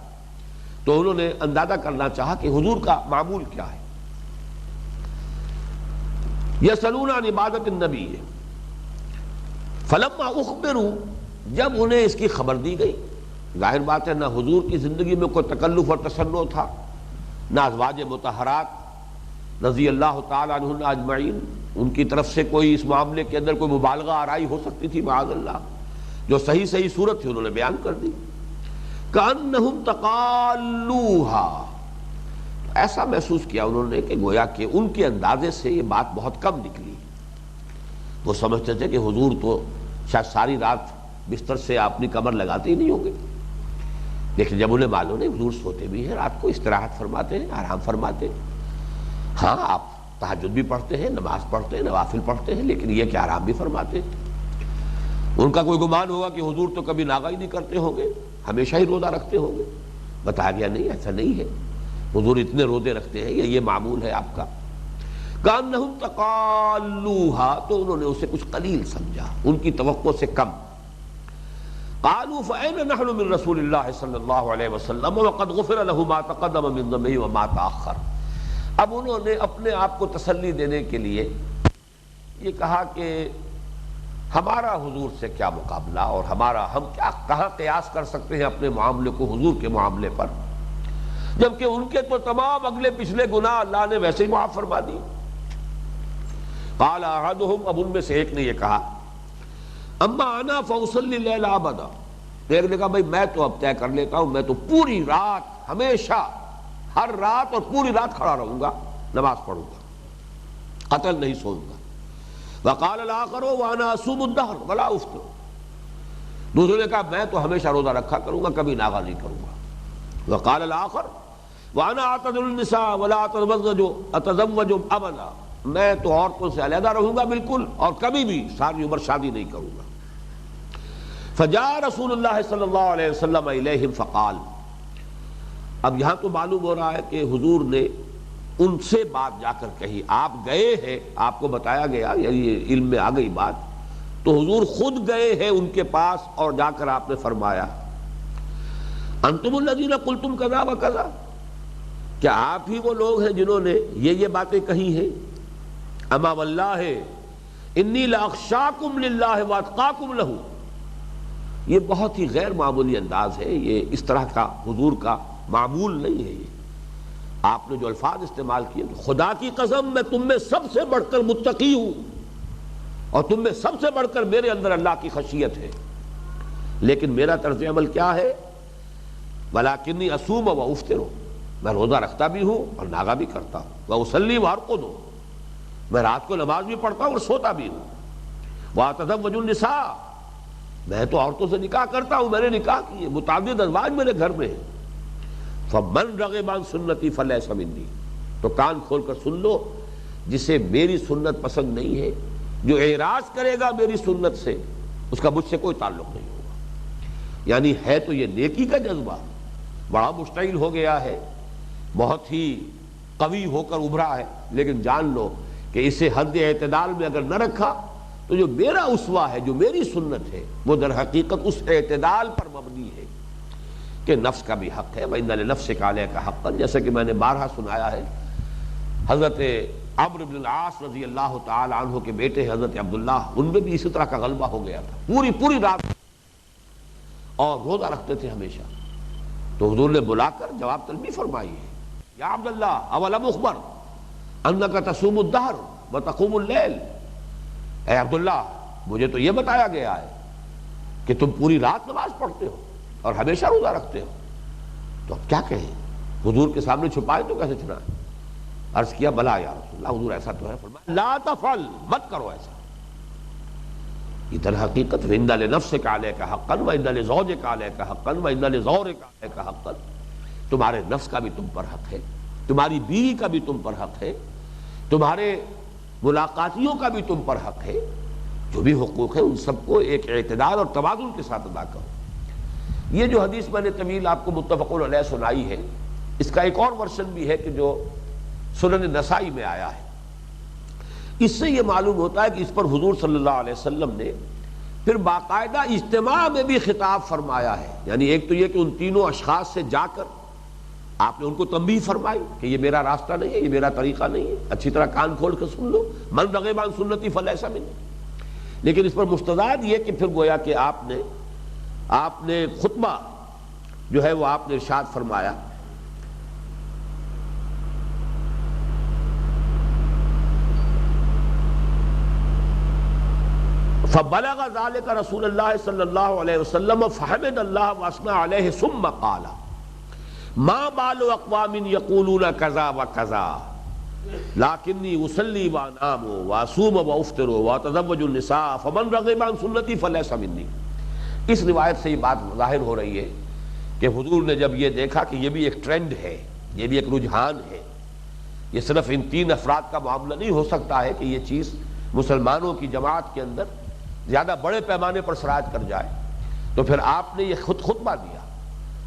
تو انہوں نے اندازہ کرنا چاہا کہ حضور کا معمول کیا ہے۔ یسألون عن عبادت النبی، فلما اخبروا، جب انہیں اس کی خبر دی گئی، ظاہر بات ہے نہ حضور کی زندگی میں کوئی تکلف اور تسنع تھا، نہ ازواج مطہرات رضی اللہ تعالی عنہن اجمعین ان کی طرف سے کوئی اس معاملے کے اندر کوئی مبالغہ آرائی ہو سکتی تھی، معاذ اللہ، جو صحیح صورت تھی انہوں نے بیان کر دی۔ کأنہم تقالوہا، ایسا محسوس کیا انہوں نے کہ گویا کہ ان کے اندازے سے یہ بات بہت کم نکلی، وہ سمجھتے تھے کہ حضور تو شاید ساری رات بستر سے اپنی کمر لگاتے ہی نہیں ہوں گے، لیکن جب انہیں معلوم ہے حضور سوتے بھی ہیں رات کو، استراحت فرماتے ہیں، آرام فرماتے ہیں، ہاں آپ تہجد بھی پڑھتے ہیں، نماز پڑھتے ہیں، نوافل پڑھتے ہیں، لیکن یہ کہ آرام بھی فرماتے ہیں۔ ان کا کوئی گمان ہوگا کہ حضور تو کبھی ناغہ نہیں کرتے ہوں گے، ہمیشہ ہی روزہ رکھتے ہوں گے، بتایا گیا نہیں، ایسا نہیں ہے، حضور اتنے روزے رکھتے ہیں، یہ معمول ہے آپ کا۔ کأنہم تقالوہا، تو انہوں نے اسے کچھ قلیل سمجھا، ان کی توقع سے کم۔ قالوا فأين نحن من رسول اللہ صلی اللہ علیہ وسلم وقد غفر له ما تقدم من ذنبه وما تأخر۔ اب انہوں نے اپنے آپ کو تسلی دینے کے لیے یہ کہا کہ ہمارا حضور سے کیا مقابلہ، اور ہم کہاں قیاس کر سکتے ہیں اپنے معاملے کو حضور کے معاملے پر، جبکہ ان کے تو تمام اگلے پچھلے گناہ اللہ نے ویسے ہی معاف فرما دی۔ قال احدهم، اب ان میں سے ایک نے یہ کہا، اما انا فاصلی اللیل ابدا، ایک نے کہا بھائی میں تو اب طے کر لیتا ہوں، میں تو پوری رات ہمیشہ ہر رات اور پوری رات کھڑا رہوں گا، نماز پڑھوں گا، قتل نہیں سوؤں گا۔ وقال الاخر وانا اصوم الدهر ولا افطر، دوسرے نے کہا میں تو ہمیشہ روزہ رکھا کروں گا، کبھی ناغا نہیں کروں گا۔ وقال الاخر وانا اعتزل النساء ولا اتزوج ابدا، میں تو عورتوں سے علیحدہ رہوں گا بالکل، اور کبھی بھی ساری عمر شادی نہیں کروں گا۔ فجاء رسول اللہ صلی اللہ علیہ وسلم الیہم فقال، اب یہاں تو معلوم ہو رہا ہے کہ حضور نے ان سے بات جا کر کہی، آپ گئے ہیں، آپ کو بتایا گیا، یعنی علم میں آ گئی بات، تو حضور خود گئے ہیں ان کے پاس اور جا کر آپ نے فرمایا انتم الذین قلتم کذا و کذا، کیا آپ ہی وہ لوگ ہیں جنہوں نے یہ باتیں کہی ہیں؟ اما واللہ انی لاخشاکم للہ واتقاکم لہ، یہ بہت ہی غیر معمولی انداز ہے، یہ اس طرح کا حضور کا معمول نہیں ہے۔ یہ آپ نے جو الفاظ استعمال کیے، خدا کی قسم میں تم میں سب سے بڑھ کر متقی ہوں، اور تم میں سب سے بڑھ کر میرے اندر اللہ کی خشیت ہے، لیکن میرا طرز عمل کیا ہے؟ ولیکنی اصوم و افطر، میں روزہ رکھتا بھی ہوں اور ناغا بھی کرتا ہوں، واصلی وارقد، میں رات کو نماز بھی پڑھتا ہوں اور سوتا بھی ہوں، واتزوج النساء، میں تو عورتوں سے نکاح کرتا ہوں، میں نے نکاح کیے، متعدد ازواج میرے گھر میں ہیں۔ فمن رغب عن سنتی فلیس منی، تو کان کھول کر سن لو، جسے میری سنت پسند نہیں ہے، جو اعراض کرے گا میری سنت سے، اس کا مجھ سے کوئی تعلق نہیں ہوگا۔ یعنی ہے تو یہ نیکی کا جذبہ بڑا مشتعل ہو گیا ہے، بہت ہی قوی ہو کر ابھرا ہے، لیکن جان لو کہ اسے حد اعتدال میں اگر نہ رکھا تو جو میرا اسوہ ہے، جو میری سنت ہے، وہ در حقیقت اس اعتدال پر مبنی ہے کہ نفس کا بھی حق ہے، وَإِنَّ لِنَفْسِكَ عَلَيْكَ حَقًّا، جیسے کہ میں نے بارہا سنایا ہے۔ حضرت عمرو بن العاص رضی اللہ تعالی عنہ کے بیٹے حضرت عبداللہ، ان میں بھی اسی طرح کا غلبہ ہو گیا تھا، پوری رات، اور روزہ رکھتے تھے ہمیشہ۔ تو حضور نے بلا کر جواب طلبی فرمائی ہے، یا عبداللہ اولم اخبر انک تصوم الدہر وتقوم اللیل، اے عبداللہ مجھے تو یہ بتایا گیا ہے کہ تم پوری رات نماز پڑھتے ہو اور ہمیشہ روزہ رکھتے ہو، تو اب کیا کہیں؟ حضور کے سامنے چھپائے تو کیسے چھپائے؟ عرض کیا بلا یا رسول اللہ، حضور ایسا تو ہے، فرمایا لا تفعل، مت کرو ایسا، ادھر حقیقت وَإِنَّ لِنَفْسِكَ عَلَيْكَ حَقًّا وَإِنَّ لِزَوْجِكَ عَلَيْكَ حَقًّا وَإِنَّ لِزَوْرِكَ عَلَيْكَ حَقًّا، تمہارے نفس کا بھی تم پر حق ہے، تمہاری بیوی کا بھی تم پر حق ہے، تمہارے ملاقاتیوں کا بھی تم پر حق ہے، جو بھی حقوق ہیں ان سب کو ایک اعتدال اور توازن کے ساتھ ادا کرو۔ یہ جو حدیث میں نے طویل آپ کو متفق علیہ سنائی ہے، اس کا ایک اور ورژن بھی ہے کہ جو سنن نسائی میں آیا ہے۔ اس سے یہ معلوم ہوتا ہے کہ اس پر حضور صلی اللہ علیہ وسلم نے پھر باقاعدہ اجتماع میں بھی خطاب فرمایا ہے، یعنی ایک تو یہ کہ ان تینوں اشخاص سے جا کر آپ نے ان کو تنبیہ فرمائی کہ یہ میرا راستہ نہیں ہے، یہ میرا طریقہ نہیں ہے، اچھی طرح کان کھول کر سن لو، من رغب عن سنتی فلیس منی۔ لیکن اس پر مستزاد یہ کہ پھر گویا کہ آپ نے خطبہ جو ہے وہ آپ نے ارشاد فرمایا، فبلغ ذلك رسول اللہ صلی اللہ علیہ وسلم فحمد اللہ واثنى علیہ ثم قال ما بال اقوام یقولون کذا وکذا لکنی اصلی وانام واصوم وافطر واتزوج النساء فمن رغب عن سنتی فلیس منی۔ اس روایت سے یہ بات ظاہر ہو رہی ہے کہ حضور نے جب یہ دیکھا کہ یہ بھی ایک ٹرینڈ ہے، یہ بھی ایک رجحان ہے، یہ صرف ان تین افراد کا معاملہ نہیں ہو سکتا ہے کہ یہ چیز مسلمانوں کی جماعت کے اندر زیادہ بڑے پیمانے پر سراج کر جائے، تو پھر آپ نے یہ خطبہ دیا،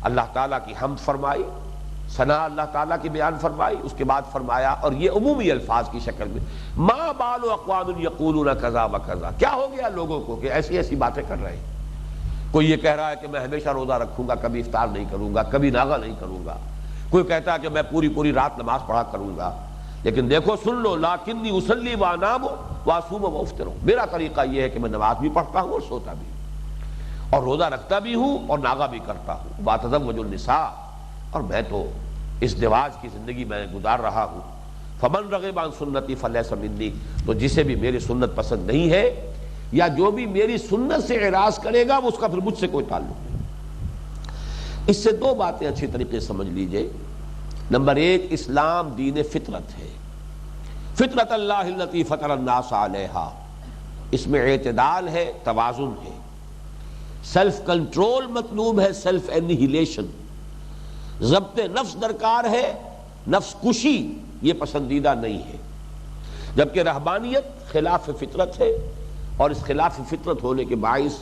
اللہ تعالیٰ کی حمد فرمائی، ثنا اللہ تعالیٰ کی بیان فرمائی، اس کے بعد فرمایا، اور یہ عمومی الفاظ کی شکل میں، ما بال اقوام یقولون کذا وکذا، کیا ہو گیا لوگوں کو کہ ایسی ایسی باتیں کر رہے ہیں؟ کوئی یہ کہہ رہا ہے کہ میں ہمیشہ روزہ رکھوں گا، کبھی افطار نہیں کروں گا، کبھی ناغا نہیں کروں گا، کوئی کہتا ہے کہ میں پوری رات نماز پڑھا کروں گا، لیکن دیکھو سن لو، لاکنی اصلی وانام واصوم وافطر، میرا طریقہ یہ ہے کہ میں نماز بھی پڑھتا ہوں اور سوتا بھی ہوں، اور روزہ رکھتا بھی ہوں اور ناغا بھی کرتا ہوں، واتزوج النساء، اور میں تو اس زواج کی زندگی میں گزار رہا ہوں، فمن رغب عن سنتی فلیس منی، تو جسے بھی میری سنت پسند نہیں ہے یا جو بھی میری سنت سے اعراض کرے گا وہ اس کا پھر مجھ سے کوئی تعلق نہیں۔ اس سے دو باتیں اچھی طریقے سے سمجھ لیجئے۔ نمبر ایک، اسلام دین فطرت ہے، فطرت اللہ التی فطر الناس علیہا، اس میں اعتدال ہے، توازن ہے، سیلف کنٹرول مطلوب ہے، سیلف انہیلیشن، ضبط نفس درکار ہے، نفس کشی یہ پسندیدہ نہیں ہے، جبکہ رہبانیت خلاف فطرت ہے، اور اس خلاف فطرت ہونے کے باعث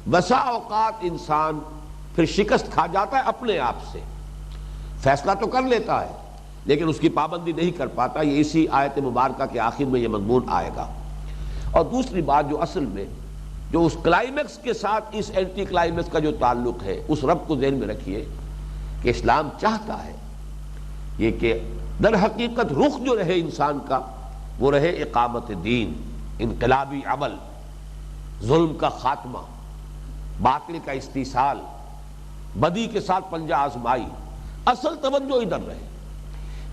بسا اوقات انسان پھر شکست کھا جاتا ہے اپنے آپ سے، فیصلہ تو کر لیتا ہے لیکن اس کی پابندی نہیں کر پاتا۔ یہ اسی آیت مبارکہ کے آخر میں یہ مضمون آئے گا۔ اور دوسری بات جو اصل میں جو اس کلائمیکس کے ساتھ اس اینٹی کلائمیکس کا جو تعلق ہے، اس رب کو ذہن میں رکھیے کہ اسلام چاہتا ہے یہ کہ در حقیقت رخ جو رہے انسان کا وہ رہے اقامت دین، انقلابی عمل، ظلم کا خاتمہ، باطل کا استیصال، بدی کے ساتھ پنجہ آزمائی، اصل توجہ ادھر رہے۔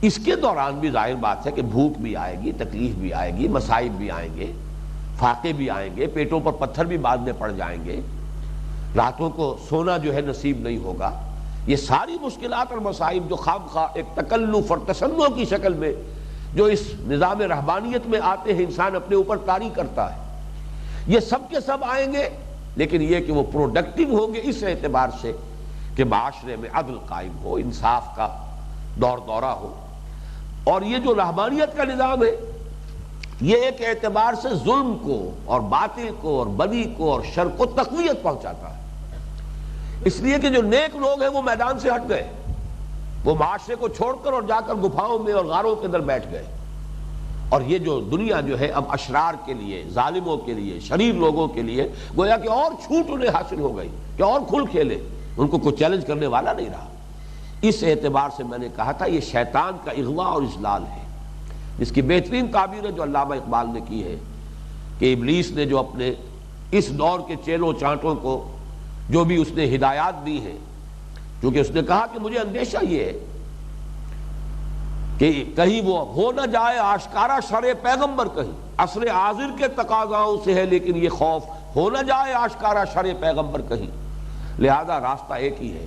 اس کے دوران بھی ظاہر بات ہے کہ بھوک بھی آئے گی، تکلیف بھی آئے گی، مصائب بھی آئیں گے، فاقے بھی آئیں گے، پیٹوں پر پتھر بھی باندھنے پڑ جائیں گے، راتوں کو سونا جو ہے نصیب نہیں ہوگا۔ یہ ساری مشکلات اور مصائب جو خام خواہ ایک تکلف اور تشنع کی شکل میں جو اس نظام رہبانیت میں آتے ہیں انسان اپنے اوپر طاری کرتا ہے، یہ سب کے سب آئیں گے، لیکن یہ کہ وہ پروڈکٹیو ہوں گے اس اعتبار سے کہ معاشرے میں عدل قائم ہو، انصاف کا دور دورہ ہو۔ اور یہ جو رہبانیت کا نظام ہے یہ ایک اعتبار سے ظلم کو اور باطل کو اور بدی کو اور شر کو تقویت پہنچاتا ہے، اس لیے کہ جو نیک لوگ ہیں وہ میدان سے ہٹ گئے، وہ معاشرے کو چھوڑ کر اور جا کر گپھاؤں میں اور غاروں کے اندر بیٹھ گئے، اور یہ جو دنیا جو ہے اب اشرار کے لیے، ظالموں کے لیے، شریر لوگوں کے لیے گویا کہ اور چھوٹ انہیں حاصل ہو گئی کہ اور کھل کھیلے، ان کو کوئی چیلنج کرنے والا نہیں رہا۔ اس اعتبار سے میں نے کہا تھا یہ شیطان کا اغوا اور اضلال ہے، جس کی بہترین تعبیر ہے جو علامہ اقبال نے کی ہے کہ ابلیس نے جو اپنے اس دور کے چیلوں چانٹوں کو جو بھی اس نے ہدایات دی ہیں، کیونکہ اس نے کہا کہ مجھے اندیشہ یہ ہے کہ کہیں وہ ہو نہ جائے آشکارا شرع پیغمبر، کہیں عصر حاضر کے تقاضاؤں سے ہے لیکن یہ خوف ہو نہ جائے آشکارا شرع پیغمبر کہیں، لہذا راستہ ایک ہی ہے،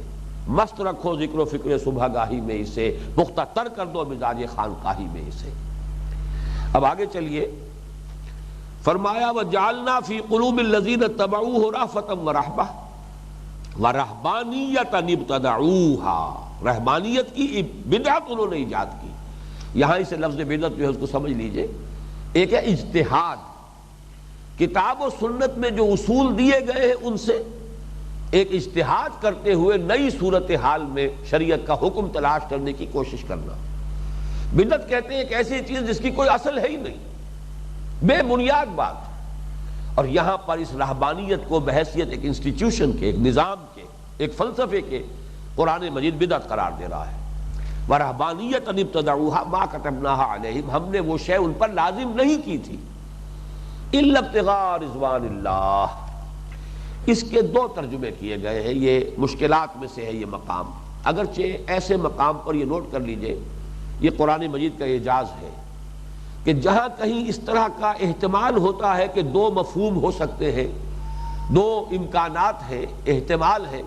مست رکھو ذکر و فکر صبح گاہی میں اسے، پختہ تر کر دو مزاج خانقاہی میں اسے۔ اب آگے چلیے، فرمایا وَجَعَلْنَا فِي قُلُوبِ الَّذِينَ اتَّبَعُوهُ رَأْفَةً وَرَحْبَةً وَرَهْبَانِيَّةً ابْتَدَعُوهَا، رہبانیت کی بدعت انہوں نے ایجاد کی۔ یہاں اسے لفظ بدعت جو ہے اس کو سمجھ لیجئے، ایک ہے اجتہاد، کتاب و سنت میں جو اصول دیے گئے ہیں ان سے ایک اجتہاد کرتے ہوئے نئی صورتحال میں شریعت کا حکم تلاش کرنے کی کوشش کرنا۔ بدعت کہتے ہیں ایک ایسی چیز جس کی کوئی اصل ہے ہی نہیں، بے بنیاد بات، اور یہاں پر اس رہبانیت کو بحیثیت ایک انسٹیٹیوشن کے، ایک نظام کے، ایک فلسفے کے قرآن مجید بدعت قرار دے رہا ہے۔ وَرَهْبَانِيَّةً ابْتَدَعُوهَا مَا كَتَبْنَاهَا عَلَيْهِمْ، ہم نے وہ شے ان پر لازم نہیں کی تھی، إِلَّا ابْتِغَاءَ رِضْوَانِ اللَّهِ۔ اس کے دو ترجمے کیے گئے ہیں، یہ مشکلات میں سے ہے یہ مقام، اگرچہ ایسے مقام پر یہ نوٹ کر لیجئے یہ قرآن مجید کا اعجاز ہے کہ جہاں کہیں اس طرح کا احتمال ہوتا ہے کہ دو مفہوم ہو سکتے ہیں، دو امکانات ہیں، احتمال ہے،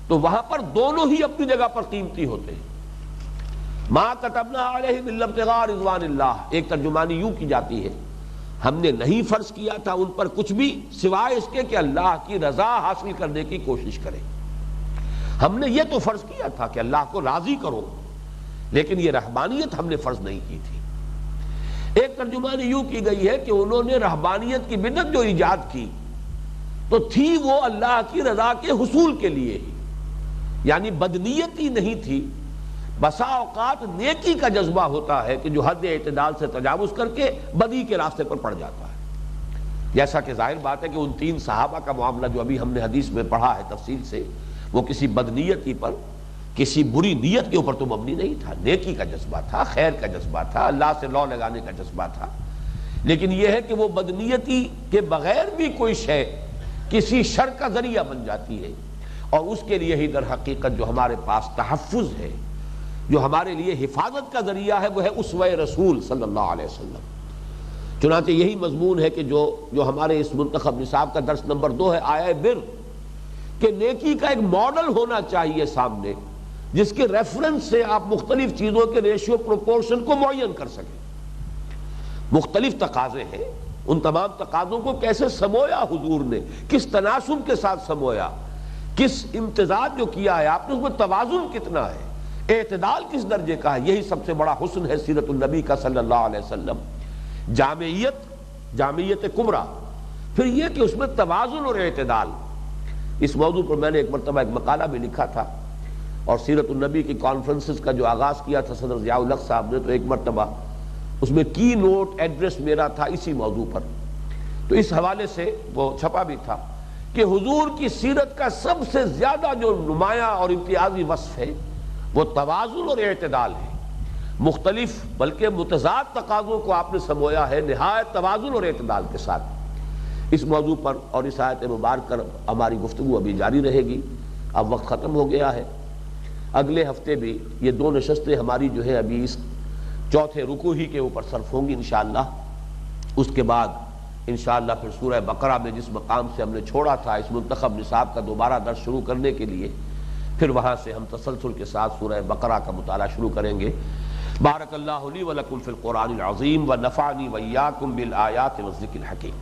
تو وہاں پر دونوں ہی اپنی جگہ پر قیمتی ہوتے ہیں۔ ما کتبنا علیہم الا ابتغاء رضوان اللہ، ایک ترجمانی یوں کی جاتی ہے ہم نے نہیں فرض کیا تھا ان پر کچھ بھی سوائے اس کے کہ اللہ کی رضا حاصل کرنے کی کوشش کرے۔ ہم نے یہ تو فرض کیا تھا کہ اللہ کو راضی کرو، لیکن یہ رہبانیت ہم نے فرض نہیں کی تھی۔ ایک ترجمانی یوں کی گئی ہے کہ انہوں نے رہبانیت کی بدعت جو ایجاد کی تو تھی وہ اللہ کی رضا کے حصول کے لیے ہی، یعنی بدنیت ہی نہیں تھی، بسا اوقات نیکی کا جذبہ ہوتا ہے کہ جو حد اعتدال سے تجاوز کر کے بدی کے راستے پر پڑ جاتا ہے۔ جیسا کہ ظاہر بات ہے کہ ان تین صحابہ کا معاملہ جو ابھی ہم نے حدیث میں پڑھا ہے تفصیل سے، وہ کسی بدنیتی پر، کسی بری نیت کے اوپر تو مبنی نہیں تھا، نیکی کا جذبہ تھا، خیر کا جذبہ تھا، اللہ سے لو لگانے کا جذبہ تھا، لیکن یہ ہے کہ وہ بدنیتی کے بغیر بھی کوئی شے کسی شر کا ذریعہ بن جاتی ہے، اور اس کے لیے ہی در حقیقت جو ہمارے پاس تحفظ ہے، جو ہمارے لیے حفاظت کا ذریعہ ہے وہ ہے اسوہ رسول صلی اللہ علیہ وسلم۔ چنانچہ یہی مضمون ہے کہ جو ہمارے اس منتخب نصاب کا درس نمبر 2 ہے، آیا بر، کہ نیکی کا ایک ماڈل ہونا چاہیے سامنے جس کے ریفرنس سے آپ مختلف چیزوں کے ریشیو پروپورشن کو معین کر سکیں۔ مختلف تقاضے ہیں، ان تمام تقاضوں کو کیسے سمویا حضور نے، کس تناسب کے ساتھ سمویا، کس امتزاج جو کیا ہے آپ نے، اس میں توازن کتنا ہے، اعتدال کس درجے کا ہے، یہی سب سے بڑا حسن ہے سیرت النبی کا صلی اللہ علیہ وسلم۔ جامعیت کبریٰ، پھر یہ کہ اس میں توازن اور اعتدال۔ اس موضوع پر میں نے ایک مرتبہ ایک مقالہ بھی لکھا تھا، اور سیرت النبی کی کانفرنسز کا جو آغاز کیا تھا صدر ضیاء الحق صاحب نے، تو ایک مرتبہ اس میں کی نوٹ ایڈریس میرا تھا اسی موضوع پر، تو اس حوالے سے وہ چھپا بھی تھا کہ حضور کی سیرت کا سب سے زیادہ جو نمایاں اور امتیازی وصف ہے وہ توازن اور اعتدال ہے۔ مختلف بلکہ متضاد تقاضوں کو آپ نے سمویا ہے نہایت توازن اور اعتدال کے ساتھ۔ اس موضوع پر اور اس آیت مبارک پر ہماری گفتگو ابھی جاری رہے گی، اب وقت ختم ہو گیا ہے۔ اگلے ہفتے بھی یہ 2 نشستیں ہماری جو ہے ابھی اس چوتھے رکوع ہی کے اوپر صرف ہوں گی انشاءاللہ۔ اس کے بعد انشاءاللہ پھر سورہ بقرہ میں جس مقام سے ہم نے چھوڑا تھا اس منتخب نصاب کا دوبارہ درس شروع کرنے کے لیے، پھر وہاں سے ہم تسلسل کے ساتھ سورہ بقرہ کا مطالعہ شروع کریں گے۔ بارک اللہ لی و لکم فی القرآن العظیم و نفعنی و ایاکم بالآیات والذکر الحکیم۔